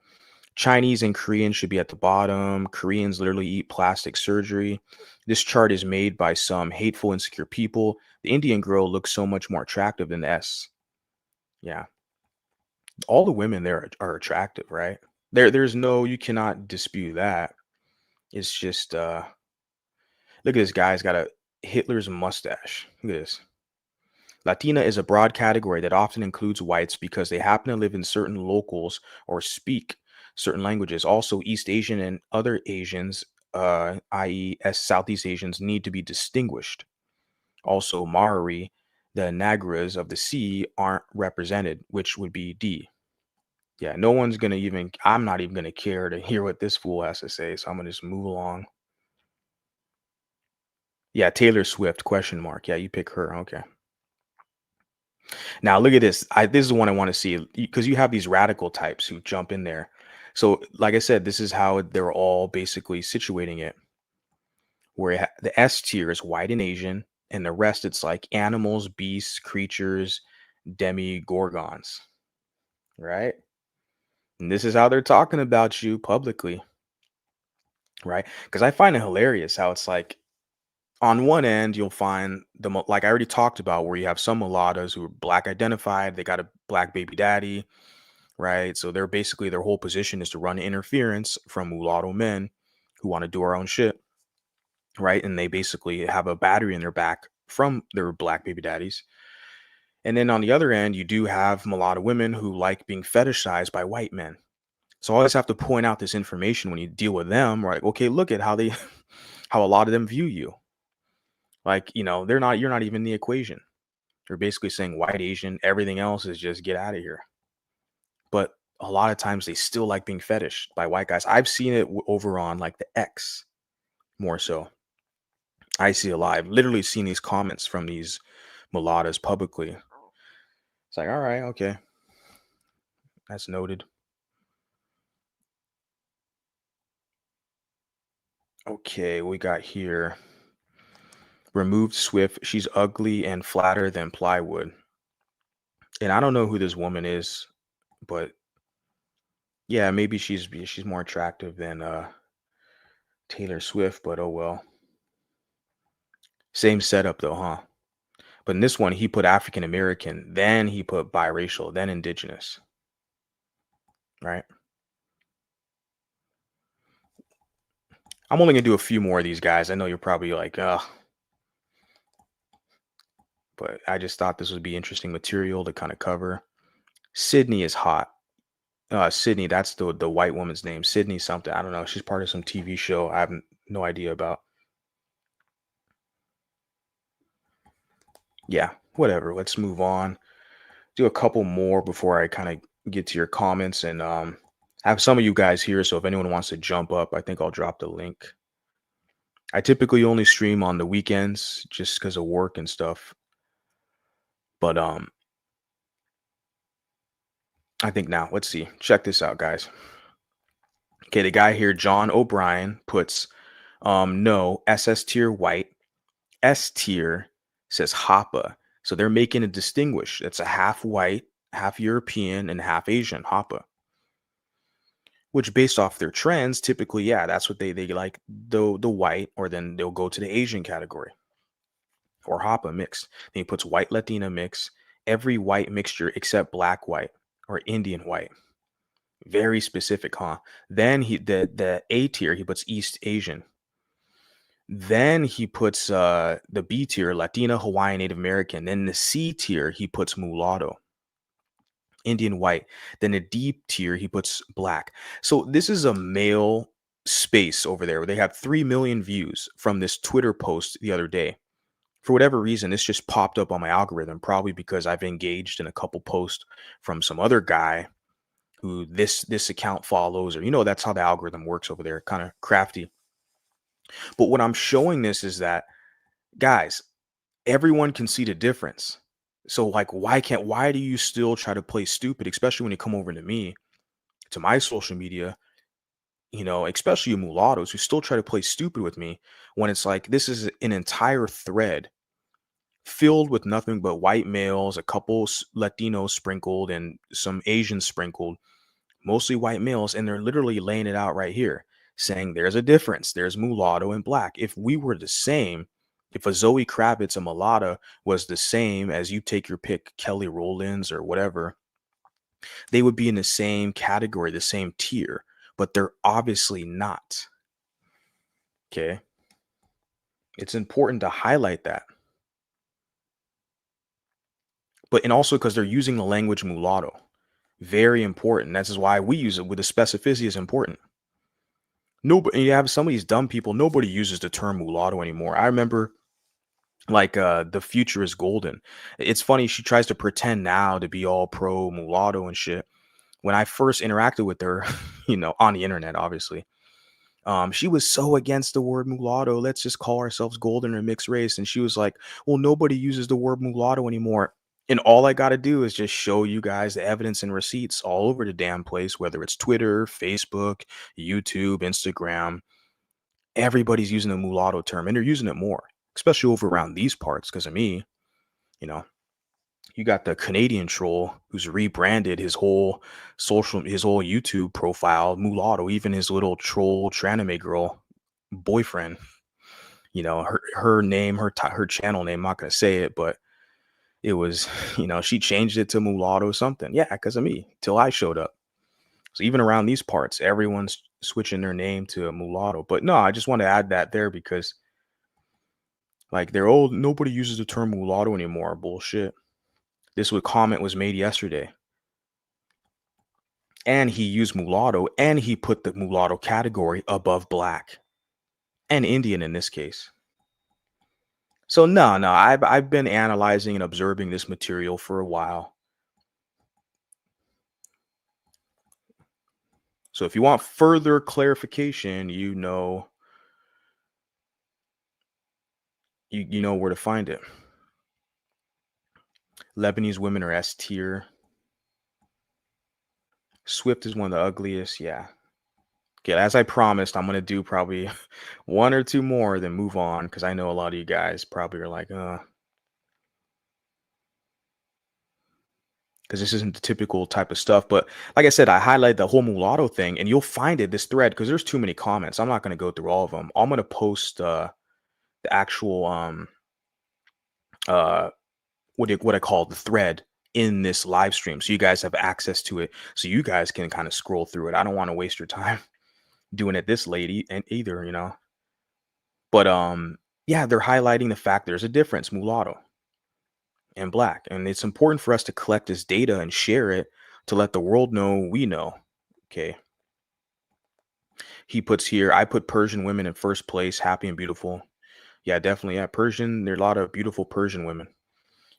Chinese and Korean should be at the bottom. Koreans literally eat plastic surgery. This chart is made by some hateful, insecure people. The Indian girl looks so much more attractive than the S. Yeah, all the women there are attractive, right? There's no, you cannot dispute that. It's just look at this guy. He's got a Hitler's mustache. Look at this. Latina is a broad category that often includes whites because they happen to live in certain locals or speak certain languages. Also, East Asian and other Asians, i.e., as Southeast Asians, need to be distinguished. Also, Maori, the Nagras of the sea, aren't represented, which would be D. Yeah, no one's gonna even. I'm not even gonna care to hear what this fool has to say, so I'm gonna just move along. Yeah, Taylor Swift, question mark. Yeah, you pick her. Okay. Now look at this. This is one I want to see because you have these radical types who jump in there. So, like I said, this is how they're all basically situating it. Where the S tier is white and Asian, and the rest it's like animals, beasts, creatures, demi gorgons, right? And this is how they're talking about you publicly, right? Because I find it hilarious how it's like on one end you'll find like I already talked about where you have some mulattoes who are black identified, they got a black baby daddy, right? So they're basically their whole position is to run interference from mulatto men who want to do our own shit, right? And they basically have a battery in their back from their black baby daddies. And then on the other end, you do have mulatto women who like being fetishized by white men. So I always have to point out this information when you deal with them, right? Okay, look at how they how a lot of them view you. Like, they're not you're not even in the equation. They're basically saying white Asian, everything else is just get out of here. But a lot of times they still like being fetished by white guys. I've seen it over on like the X more so. I see a lot. I've literally seen these comments from these mulattoes publicly. It's like, all right, okay, that's noted. Okay, we got here. Removed Swift. She's ugly and flatter than plywood. And I don't know who this woman is, but yeah, maybe she's more attractive than Taylor Swift, but oh well. Same setup though, huh? But in this one, he put African American, then he put biracial, then indigenous, right? I'm only gonna do a few more of these guys. I know you're probably like, but I just thought this would be interesting material to kind of cover. Sydney is hot. Sydney, that's the white woman's name. Sydney something. I don't know. She's part of some TV show. I have no idea about. Yeah, whatever. Let's move on. Do a couple more before I kind of get to your comments and I have some of you guys here. So if anyone wants to jump up, I think I'll drop the link. I typically only stream on the weekends just because of work and stuff. But I think now, let's see. Check this out, guys. Okay, the guy here, John O'Brien, puts no SS tier white, S tier says Hapa. So they're making a distinguish. It's a half white, half European, and half Asian Hapa. Which based off their trends, typically, yeah, that's what they like the white, or then they'll go to the Asian category or Hapa mixed. Then he puts white Latina mix, every white mixture except black white or Indian white. Very specific, huh? Then the A tier, he puts East Asian. Then he puts the B tier, Latina, Hawaiian, Native American. Then the C tier, he puts mulatto, Indian white. Then the D tier, he puts black. So this is a male space over there where they have 3 million views from this Twitter post the other day. For whatever reason, this just popped up on my algorithm, probably because I've engaged in a couple posts from some other guy who this account follows, or that's how the algorithm works over there, kind of crafty. But what I'm showing this is that, guys, everyone can see the difference. So like, why do you still try to play stupid, especially when you come over to me to my social media, especially mulattoes who still try to play stupid with me when it's like this is an entire thread filled with nothing but white males, a couple Latinos sprinkled, and some Asians sprinkled, mostly white males, and they're literally laying it out right here, saying there's a difference. There's mulatto and black. If we were the same, if a Zoe Kravitz, a mulatta, was the same as you take your pick, Kelly Rowlands or whatever, they would be in the same category, the same tier, but they're obviously not. Okay. It's important to highlight that. But and also because they're using the language mulatto. Very important. That's why we use it with the specificity is important. Nobody, you have some of these dumb people, nobody uses the term mulatto anymore. I remember like the future is golden. It's funny, she tries to pretend now to be all pro mulatto and shit. When I first interacted with her, on the internet, obviously, she was so against the word mulatto. Let's just call ourselves golden or mixed race. And she was like, well, nobody uses the word mulatto anymore. And all I got to do is just show you guys the evidence and receipts all over the damn place, whether it's Twitter, Facebook, YouTube, Instagram. Everybody's using the mulatto term and they're using it more, especially over around these parts. Because of me, you know, you got the Canadian troll who's rebranded his whole YouTube profile mulatto, even his little troll tranime girl boyfriend. Her name, her channel name. I'm not gonna say it, but it was, she changed it to mulatto something. Yeah, because of me. Till I showed up. So even around these parts, everyone's switching their name to a mulatto. But no, I just want to add that there because like they're old. Nobody uses the term mulatto anymore. Bullshit. This comment was made yesterday. And he used mulatto and he put the mulatto category above black and Indian in this case. So no, I've been analyzing and observing this material for a while. So if you want further clarification, you know where to find it. Lebanese women are S tier. Swift is one of the ugliest. Yeah. Okay, as I promised, I'm gonna do probably one or two more, then move on because I know a lot of you guys probably are like, because this isn't the typical type of stuff. But like I said, I highlight the whole mulatto thing, and you'll find it this thread because there's too many comments. I'm not gonna go through all of them. I'm gonna post the actual uh what I call the thread in this live stream, so you guys have access to it, so you guys can kind of scroll through it. I don't want to waste your time doing it this late and either. But yeah, they're highlighting the fact there's a difference, mulatto and black, and it's important for us to collect this data and share it to let the world know we know. Okay. He puts here, I put Persian women in first place, happy and beautiful. Yeah, definitely. Yeah, Persian. There are a lot of beautiful Persian women.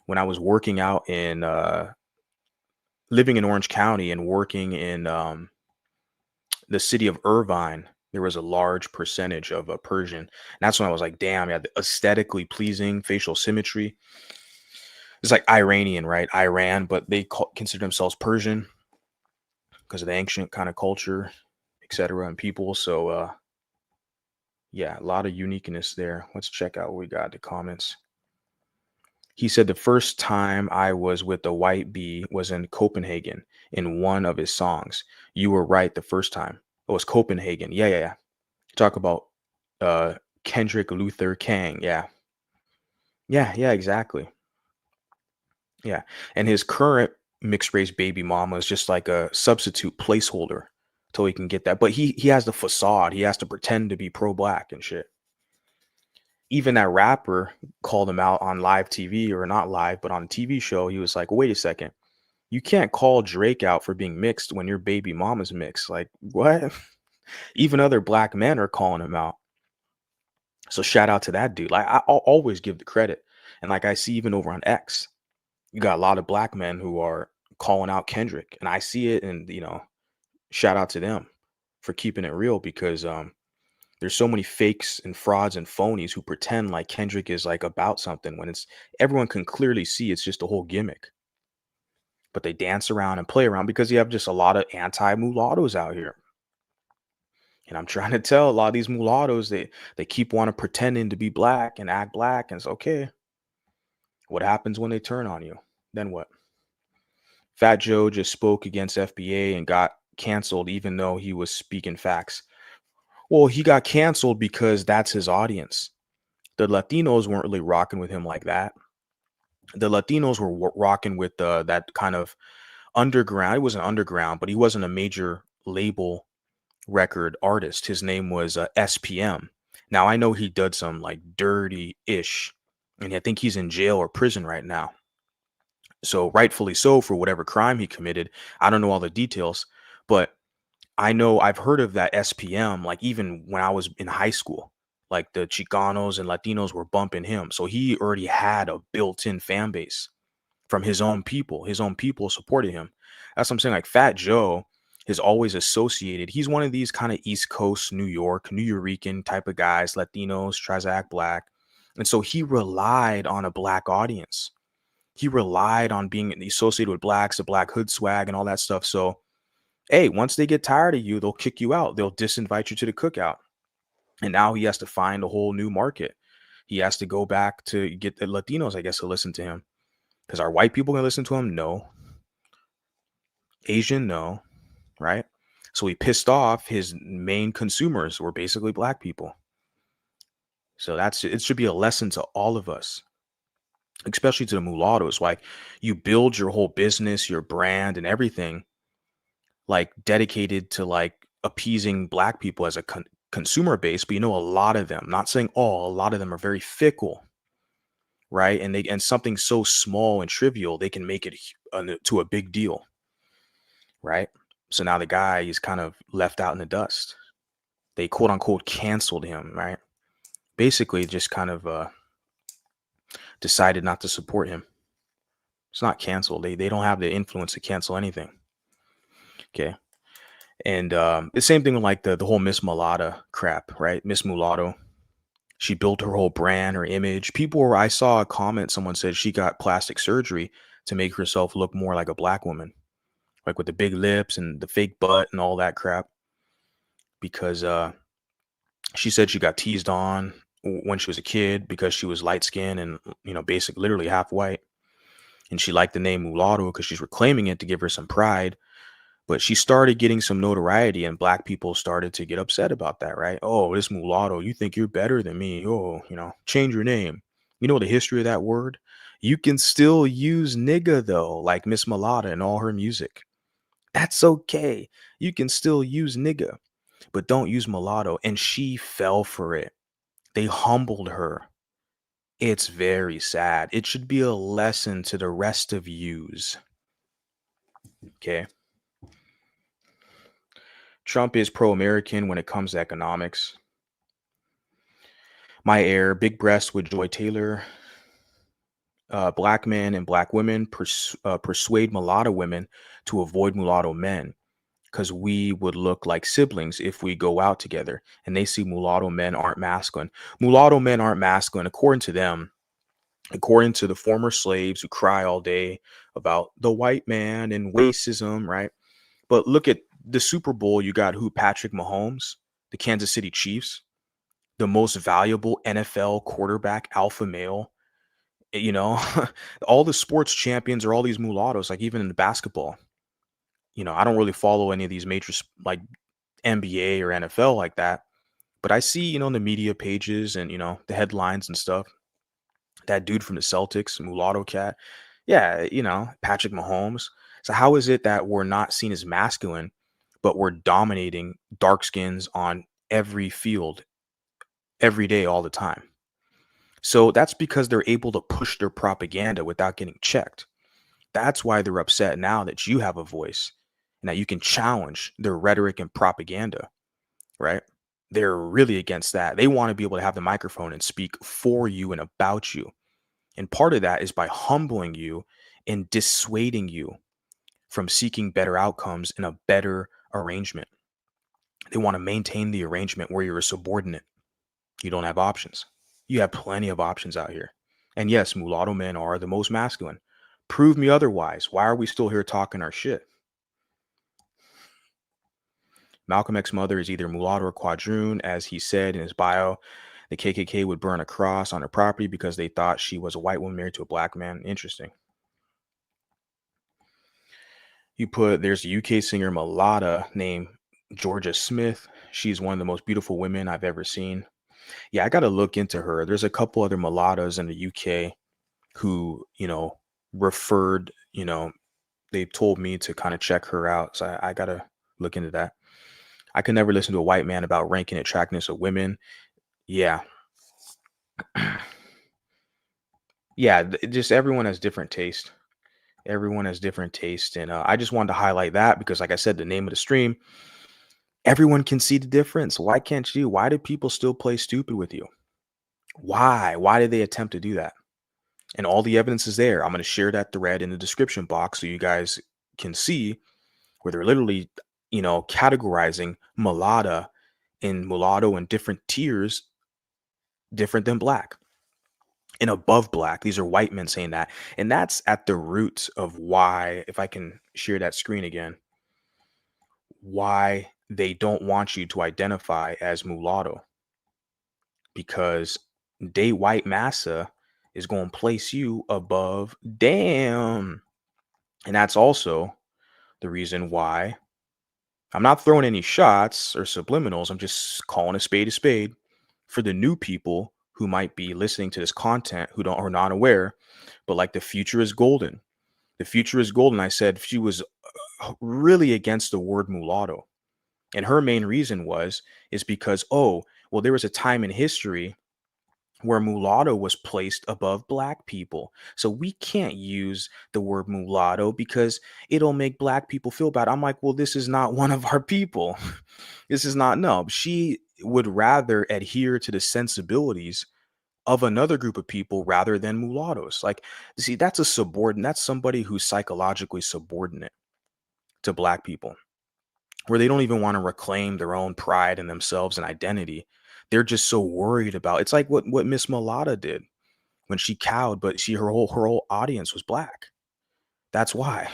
When I was working out in living in Orange County and working in the city of Irvine, there was a large percentage of a Persian. And that's when I was like, damn, yeah, the aesthetically pleasing facial symmetry. It's like Iranian, right? Iran, but they consider themselves Persian because of the ancient kind of culture, etc., and people. So, yeah, a lot of uniqueness there. Let's check out what we got in the comments. He said the first time I was with the white bee was in Copenhagen in one of his songs. You were right the first time. It was Copenhagen. Yeah. Talk about uh Kendrick Luther Kang. Yeah. Yeah, exactly. Yeah. And his current mixed race baby mama is just like a substitute placeholder till he can get that. But he has the facade. He has to pretend to be pro black and shit. Even that rapper called him out on live TV, or not live, but on a TV show. He was like, wait a second. You can't call Drake out for being mixed when your baby mama's mixed. Like, what? Even other black men are calling him out. So shout out to that dude. Like, I'll always give the credit. And like I see even over on X, you got a lot of black men who are calling out Kendrick. And I see it, and shout out to them for keeping it real, because there's so many fakes and frauds and phonies who pretend like Kendrick is like about something when it's everyone can clearly see it's just a whole gimmick. but they dance around and play around because you have just a lot of anti-mulattoes out here. And I'm trying to tell a lot of these mulattoes, they keep wanting pretending to be black and act black, and it's okay. What happens when they turn on you? Then what? Fat Joe just spoke against FBA and got canceled even though he was speaking facts. Well, he got canceled because that's his audience. The Latinos weren't really rocking with him like that. The Latinos were rocking with that kind of underground. It wasn't underground, but he wasn't a major label record artist. His name was SPM. Now I know he did some like dirty ish, and I think he's in jail or prison right now. So rightfully so for whatever crime he committed. I don't know all the details, but I know I've heard of that SPM, like even when I was in high school, like the Chicanos and Latinos were bumping him. So he already had a built-in fan base from his own people. His own people supported him. That's what I'm saying. Like Fat Joe is always associated. He's one of these kind of East Coast, New York, New Yorican type of guys, Latinos, tries to act black. And so he relied on a black audience. He relied on being associated with blacks, the black hood swag and all that stuff. So hey, once they get tired of you, they'll kick you out. They'll disinvite you to the cookout. And now he has to find a whole new market. He has to go back to get the Latinos, I guess, to listen to him. Because are white people going to listen to him? No. Asian? No. Right? So he pissed off his main consumers were basically black people. So it should be a lesson to all of us, especially to the mulattoes. Like you build your whole business, your brand and everything like dedicated to like appeasing black people as a consumer base, but a lot of them, not saying all, a lot of them are very fickle, right? And something so small and trivial, they can make it to a big deal, right? So now the guy is kind of left out in the dust. They quote unquote canceled him, right? Basically, just kind of decided not to support him. It's not canceled. They don't have the influence to cancel anything. Okay. And the same thing with like the whole Miss Mulatto crap, right? Miss Mulatto. She built her whole brand, her image. I saw a comment, someone said she got plastic surgery to make herself look more like a black woman, like with the big lips and the fake butt and all that crap. Because she said she got teased on when she was a kid because she was light skinned and, basic, literally half white. And she liked the name Mulatto because she's reclaiming it to give her some pride. But she started getting some notoriety and black people started to get upset about that, right? Oh, this mulatto, you think you're better than me. Oh, change your name. You know the history of that word? You can still use nigga though, like Miss Mulatto and all her music. That's okay. You can still use nigga, but don't use mulatto. And she fell for it. They humbled her. It's very sad. It should be a lesson to the rest of yous. Okay. Trump is pro-American when it comes to economics. My Air, Big Breast with Joy Taylor. Black men and black women persuade mulatto women to avoid mulatto men because we would look like siblings if we go out together. And they see mulatto men aren't masculine. Mulatto men aren't masculine, according to them, according to the former slaves who cry all day about the white man and racism, right? But look at the Super Bowl. You got who? Patrick Mahomes, the Kansas City Chiefs, the most valuable NFL quarterback, alpha male. You know, all the sports champions are all these mulattoes, like even in the basketball. I don't really follow any of these major like NBA or NFL like that, but I see, in the media pages and, the headlines and stuff, that dude from the Celtics, mulatto cat. Yeah, Patrick Mahomes. So how is it that we're not seen as masculine, but we're dominating dark skins on every field every day, all the time? So that's because they're able to push their propaganda without getting checked. That's why they're upset now that you have a voice and that you can challenge their rhetoric and propaganda, right? They're really against that. They want to be able to have the microphone and speak for you and about you. And part of that is by humbling you and dissuading you from seeking better outcomes in a better arrangement. They want to maintain the arrangement where you're a subordinate. You don't have options. You have plenty of options out here. And yes, mulatto men are the most masculine, Prove me otherwise. Why are we still here talking our shit? Malcolm X's mother is either mulatto or quadroon, as he said in his bio. The KKK would burn a cross on her property because they thought she was a white woman married to a black man. Interesting. You put there's a UK singer Mulatto named Georgia Smith. She's one of the most beautiful women I've ever seen. Yeah, I got to look into her. There's a couple other mulattoes in the UK who, referred, they told me to kind of check her out. So I got to look into that. I could never listen to a white man about ranking attractiveness of women. Yeah. Yeah. Just everyone has different taste. Everyone has different taste. And I just wanted to highlight that because, like I said, the name of the stream, everyone can see the difference. Why can't you? Why do people still play stupid with you? Why? Why did they attempt to do that? And all the evidence is there. I'm going to share that thread in the description box so you guys can see where they're literally, categorizing mulatto in different tiers, different than black and above black. These are white men saying that. And that's at the root of why, if I can share that screen again, why they don't want you to identify as mulatto, because day white massa is going to place you above damn. And that's also the reason why I'm not throwing any shots or subliminals. I'm just calling a spade for the new people who might be listening to this content who don't are not aware. But like, the future is golden. The future is golden. I said she was really against the word mulatto. And her main reason is because, oh, well, there was a time in history where mulatto was placed above black people. So we can't use the word mulatto because it'll make black people feel bad. I'm like, well, this is not one of our people. This is not, no. She would rather adhere to the sensibilities of another group of people rather than mulattoes. Like, see, that's a subordinate. That's somebody who's psychologically subordinate to black people, where they don't even want to reclaim their own pride in themselves and identity. They're just so worried about, it's like what Miss Mulatto did when she cowed, but her whole audience was black. That's why.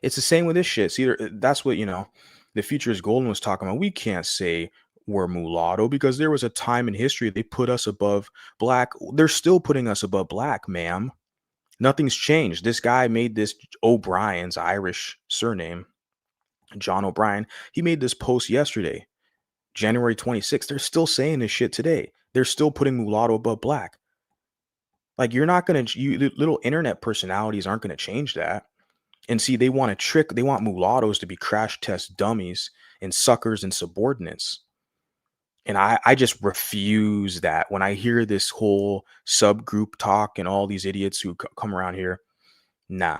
It's the same with this shit. See, that's what, the future is golden was talking about. We can't say we're mulatto because there was a time in history they put us above black. They're still putting us above black, ma'am. Nothing's changed. This guy made this O'Brien's Irish surname, John O'Brien. He made this post yesterday, January 26th. They're still saying this shit today. They're still putting mulatto above black. Like, you're not going to, you little internet personalities aren't going to change that. And see, they want mulattoes to be crash test dummies and suckers and subordinates. And I just refuse that. When I hear this whole subgroup talk and all these idiots who come around here, nah,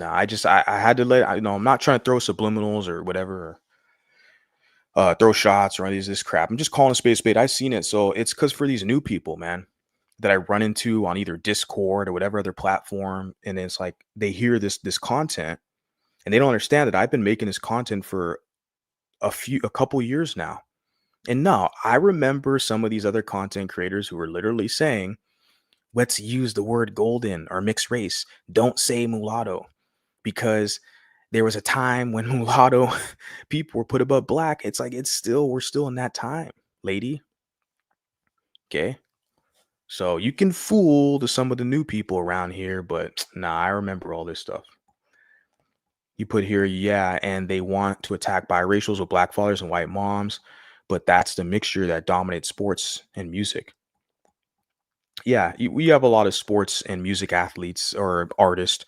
I had to I'm not trying to throw subliminals or whatever, throw shots or any of this crap. I'm just calling a spade. I've seen it. So it's because for these new people, man, that I run into on either Discord or whatever other platform, and it's like they hear this content and they don't understand that I've been making this content for a couple years now. And no, I remember some of these other content creators who were literally saying, let's use the word golden or mixed race. Don't say mulatto, because there was a time when mulatto people were put above black. It's like, we're still in that time, lady. Okay. So you can fool some of the new people around here, but nah, I remember all this stuff. You put here, yeah, and they want to attack biracials with black fathers and white moms, but that's the mixture that dominates sports and music. Yeah, we have a lot of sports and music athletes or artists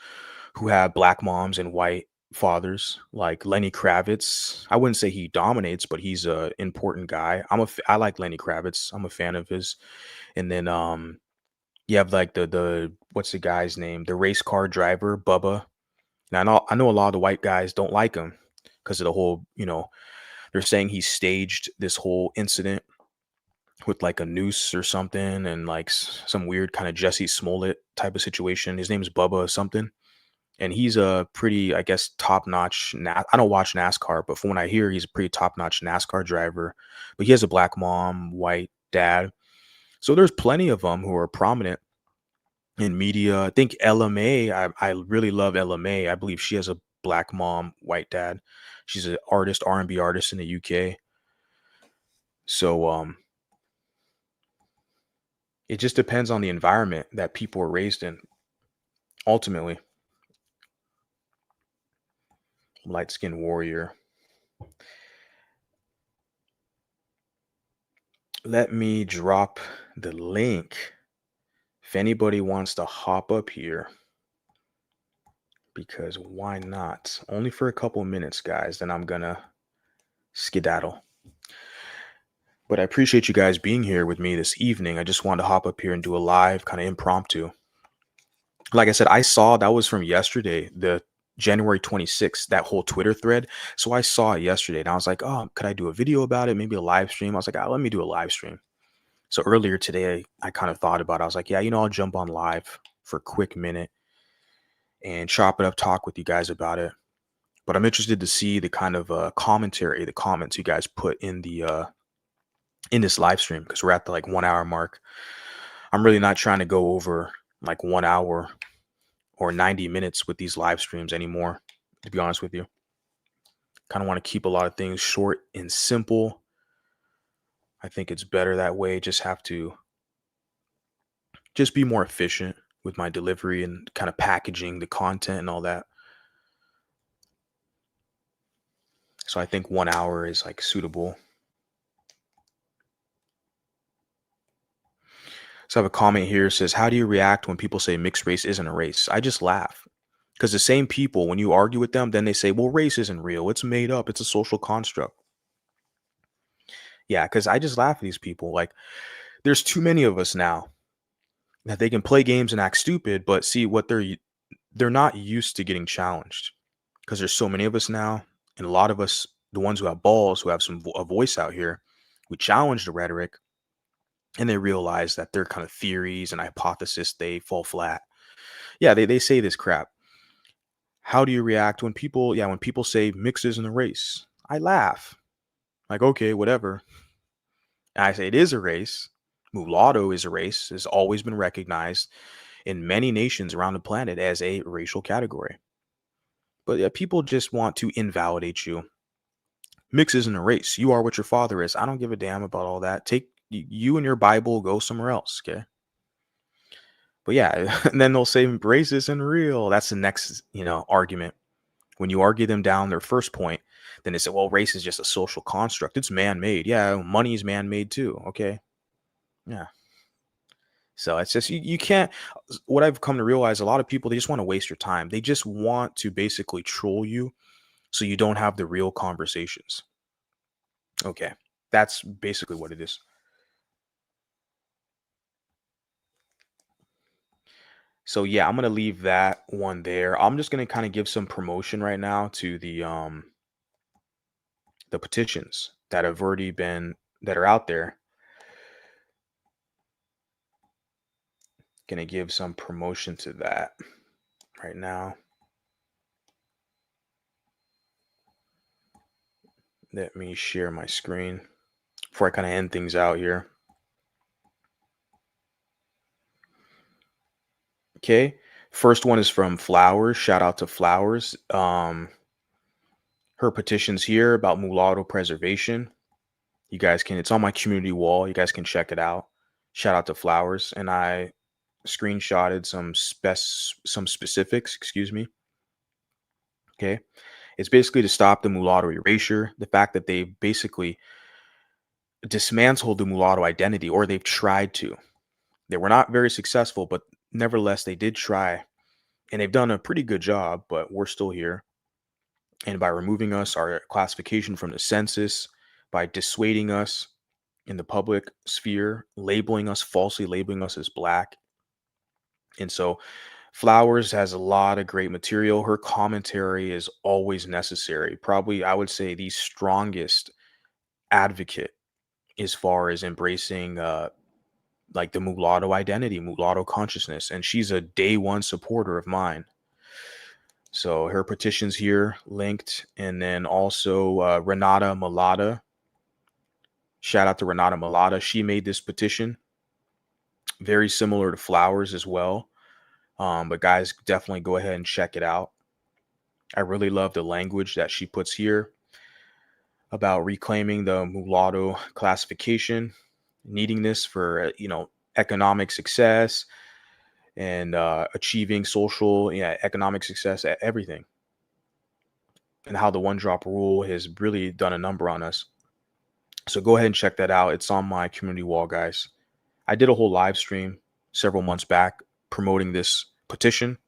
who have black moms and white fathers, like Lenny Kravitz. I wouldn't say he dominates, but he's a important guy. I like Lenny Kravitz. I'm a fan of his. And then you have like the what's the guy's name? The race car driver, Bubba. Now I know a lot of the white guys don't like him because of the whole, they're saying he staged this whole incident with like a noose or something, and like some weird kind of Jesse Smollett type of situation. His name's Bubba something, and he's a pretty, I guess, top notch. I don't watch NASCAR, but from what I hear, he's a pretty top notch NASCAR driver. But he has a black mom, white dad. So there's plenty of them who are prominent in media. I think LMA, I really love LMA. I believe she has a black mom, white dad. She's an artist, R&B artist in the UK. So it just depends on the environment that people are raised in. Ultimately, light skinned warrior. Let me drop the link if anybody wants to hop up here, because why not? Only for a couple minutes, guys. Then I'm gonna skedaddle. But I appreciate you guys being here with me this evening. I just wanted to hop up here and do a live kind of impromptu. Like I said, I saw that was from yesterday, the January 26th, that whole Twitter thread. So I saw it yesterday and I was like, oh, could I do a video about it? Maybe a live stream. I was like, let me do a live stream. So earlier today, I kind of thought about it. I was like, yeah, I'll jump on live for a quick minute and chop it up, talk with you guys about it. But I'm interested to see the kind of commentary, the comments you guys put in this live stream, because we're at the like 1 hour mark. I'm really not trying to go over like 1 hour or 90 minutes with these live streams anymore, to be honest with you. Kind of want to keep a lot of things short and simple. I think it's better that way. Just have to just be more efficient with my delivery and kind of packaging the content and all that. So I think 1 hour is like suitable. So I have a comment here that says, how do you react when people say mixed race isn't a race? I just laugh. Because the same people, when you argue with them, then they say, well, race isn't real. It's made up. It's a social construct. Yeah, because I just laugh at these people. Like, there's too many of us now that they can play games and act stupid, but see what they're not used to getting challenged, because there's so many of us now, and a lot of us, the ones who have balls, who have a voice out here, we challenge the rhetoric, and they realize that their kind of theories and hypothesis, they fall flat. Yeah, they say this crap. How do you react when people say mix isn't a race? I laugh. Like, okay, whatever. And I say it is a race. Mulatto is a race, has always been recognized in many nations around the planet as a racial category. But yeah, people just want to invalidate you. Mix isn't a race. You are what your father is. I don't give a damn about all that. Take you and your Bible, go somewhere else, okay? But yeah, and then they'll say race isn't real. That's the next, argument. When you argue them down their first point, then they say, well, race is just a social construct. It's man-made. Yeah, money is man-made too. Okay. Yeah. So it's just you can't. What I've come to realize, a lot of people, they just want to waste your time. They just want to basically troll you so you don't have the real conversations. Okay. That's basically what it is. So yeah, I'm gonna leave that one there. I'm just gonna kind of give some promotion right now to the petitions that have already been that are out there. Gonna give some promotion to that right now. Let me share my screen before I kind of end things out here. Okay. First one is from Flowers. Shout out to Flowers. Her petitions here about mulatto preservation. You guys can, it's on my community wall. You guys can check it out. Shout out to Flowers. And I screenshotted some specifics, excuse me. Okay. It's basically to stop the mulatto erasure, the fact that they basically dismantled the mulatto identity, or they've tried to. They were not very successful, but nevertheless, they did try, and they've done a pretty good job, but we're still here. And by removing us, our classification from the census, by dissuading us in the public sphere, falsely labeling us as black. And so Flowers has a lot of great material. Her commentary is always necessary. Probably, I would say, the strongest advocate as far as embracing like the mulatto identity, mulatto consciousness. And she's a day one supporter of mine. So her petition's here linked. And then also Renata Malata. Shout out to Renata Malata. She made this petition very similar to Flowers as well. But guys, definitely go ahead and check it out. I really love the language that she puts here about reclaiming the mulatto classification, needing this for economic success and achieving social, yeah, economic success at everything, and how the one drop rule has really done a number on us. So go ahead and check that out. It's on my community wall, guys. I did a whole live stream several months back promoting this petition.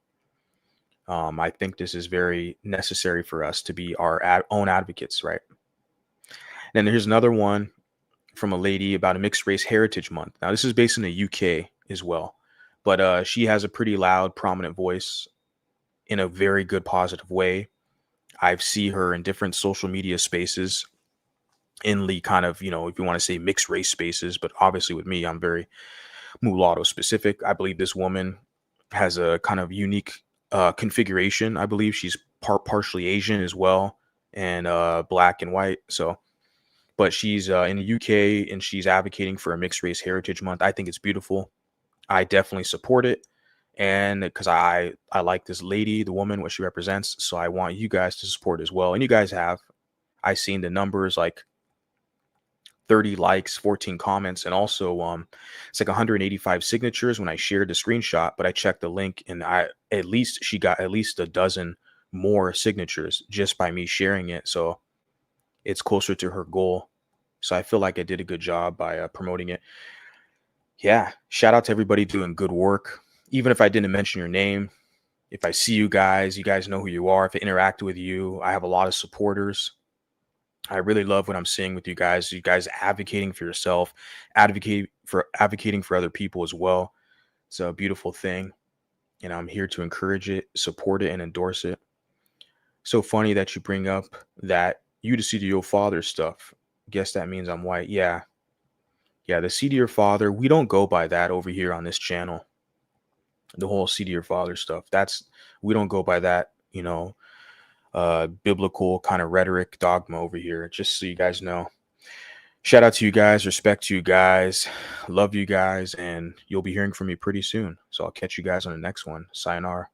I think this is very necessary for us to be our own advocates, right? And here's another one from a lady about a mixed race heritage month. Now, this is based in the UK as well, but she has a pretty loud, prominent voice in a very good, positive way. I see her in different social media spaces in the kind of, if you want to say mixed race spaces, but obviously with me, I'm very mulatto specific. I believe this woman has a kind of unique configuration. I believe she's partially Asian as well, and black and white. So, but she's in the UK and she's advocating for a mixed race heritage month. I think it's beautiful. I definitely support it. And because I like this lady, the woman, what she represents. So I want you guys to support as well. And you guys have. I seen the numbers like 30 likes, 14 comments, and also it's like 185 signatures when I shared the screenshot, but I checked the link and she got at least a dozen more signatures just by me sharing it. So it's closer to her goal. So I feel like I did a good job by promoting it. Yeah, shout out to everybody doing good work. Even if I didn't mention your name, if I see you guys know who you are. If I interact with you, I have a lot of supporters. I really love what I'm seeing with you guys. You guys advocating for yourself, advocating for other people as well. It's a beautiful thing. And I'm here to encourage it, support it, and endorse it. So funny that you bring up that you to see to your father stuff. Guess that means I'm white. Yeah. Yeah, the see to your father, we don't go by that over here on this channel. The whole see to your father stuff. We don't go by that, biblical kind of rhetoric dogma over here, just so you guys know. Shout out to you guys, respect to you guys, love you guys, and you'll be hearing from me pretty soon. So I'll catch you guys on the next one. Sayonara.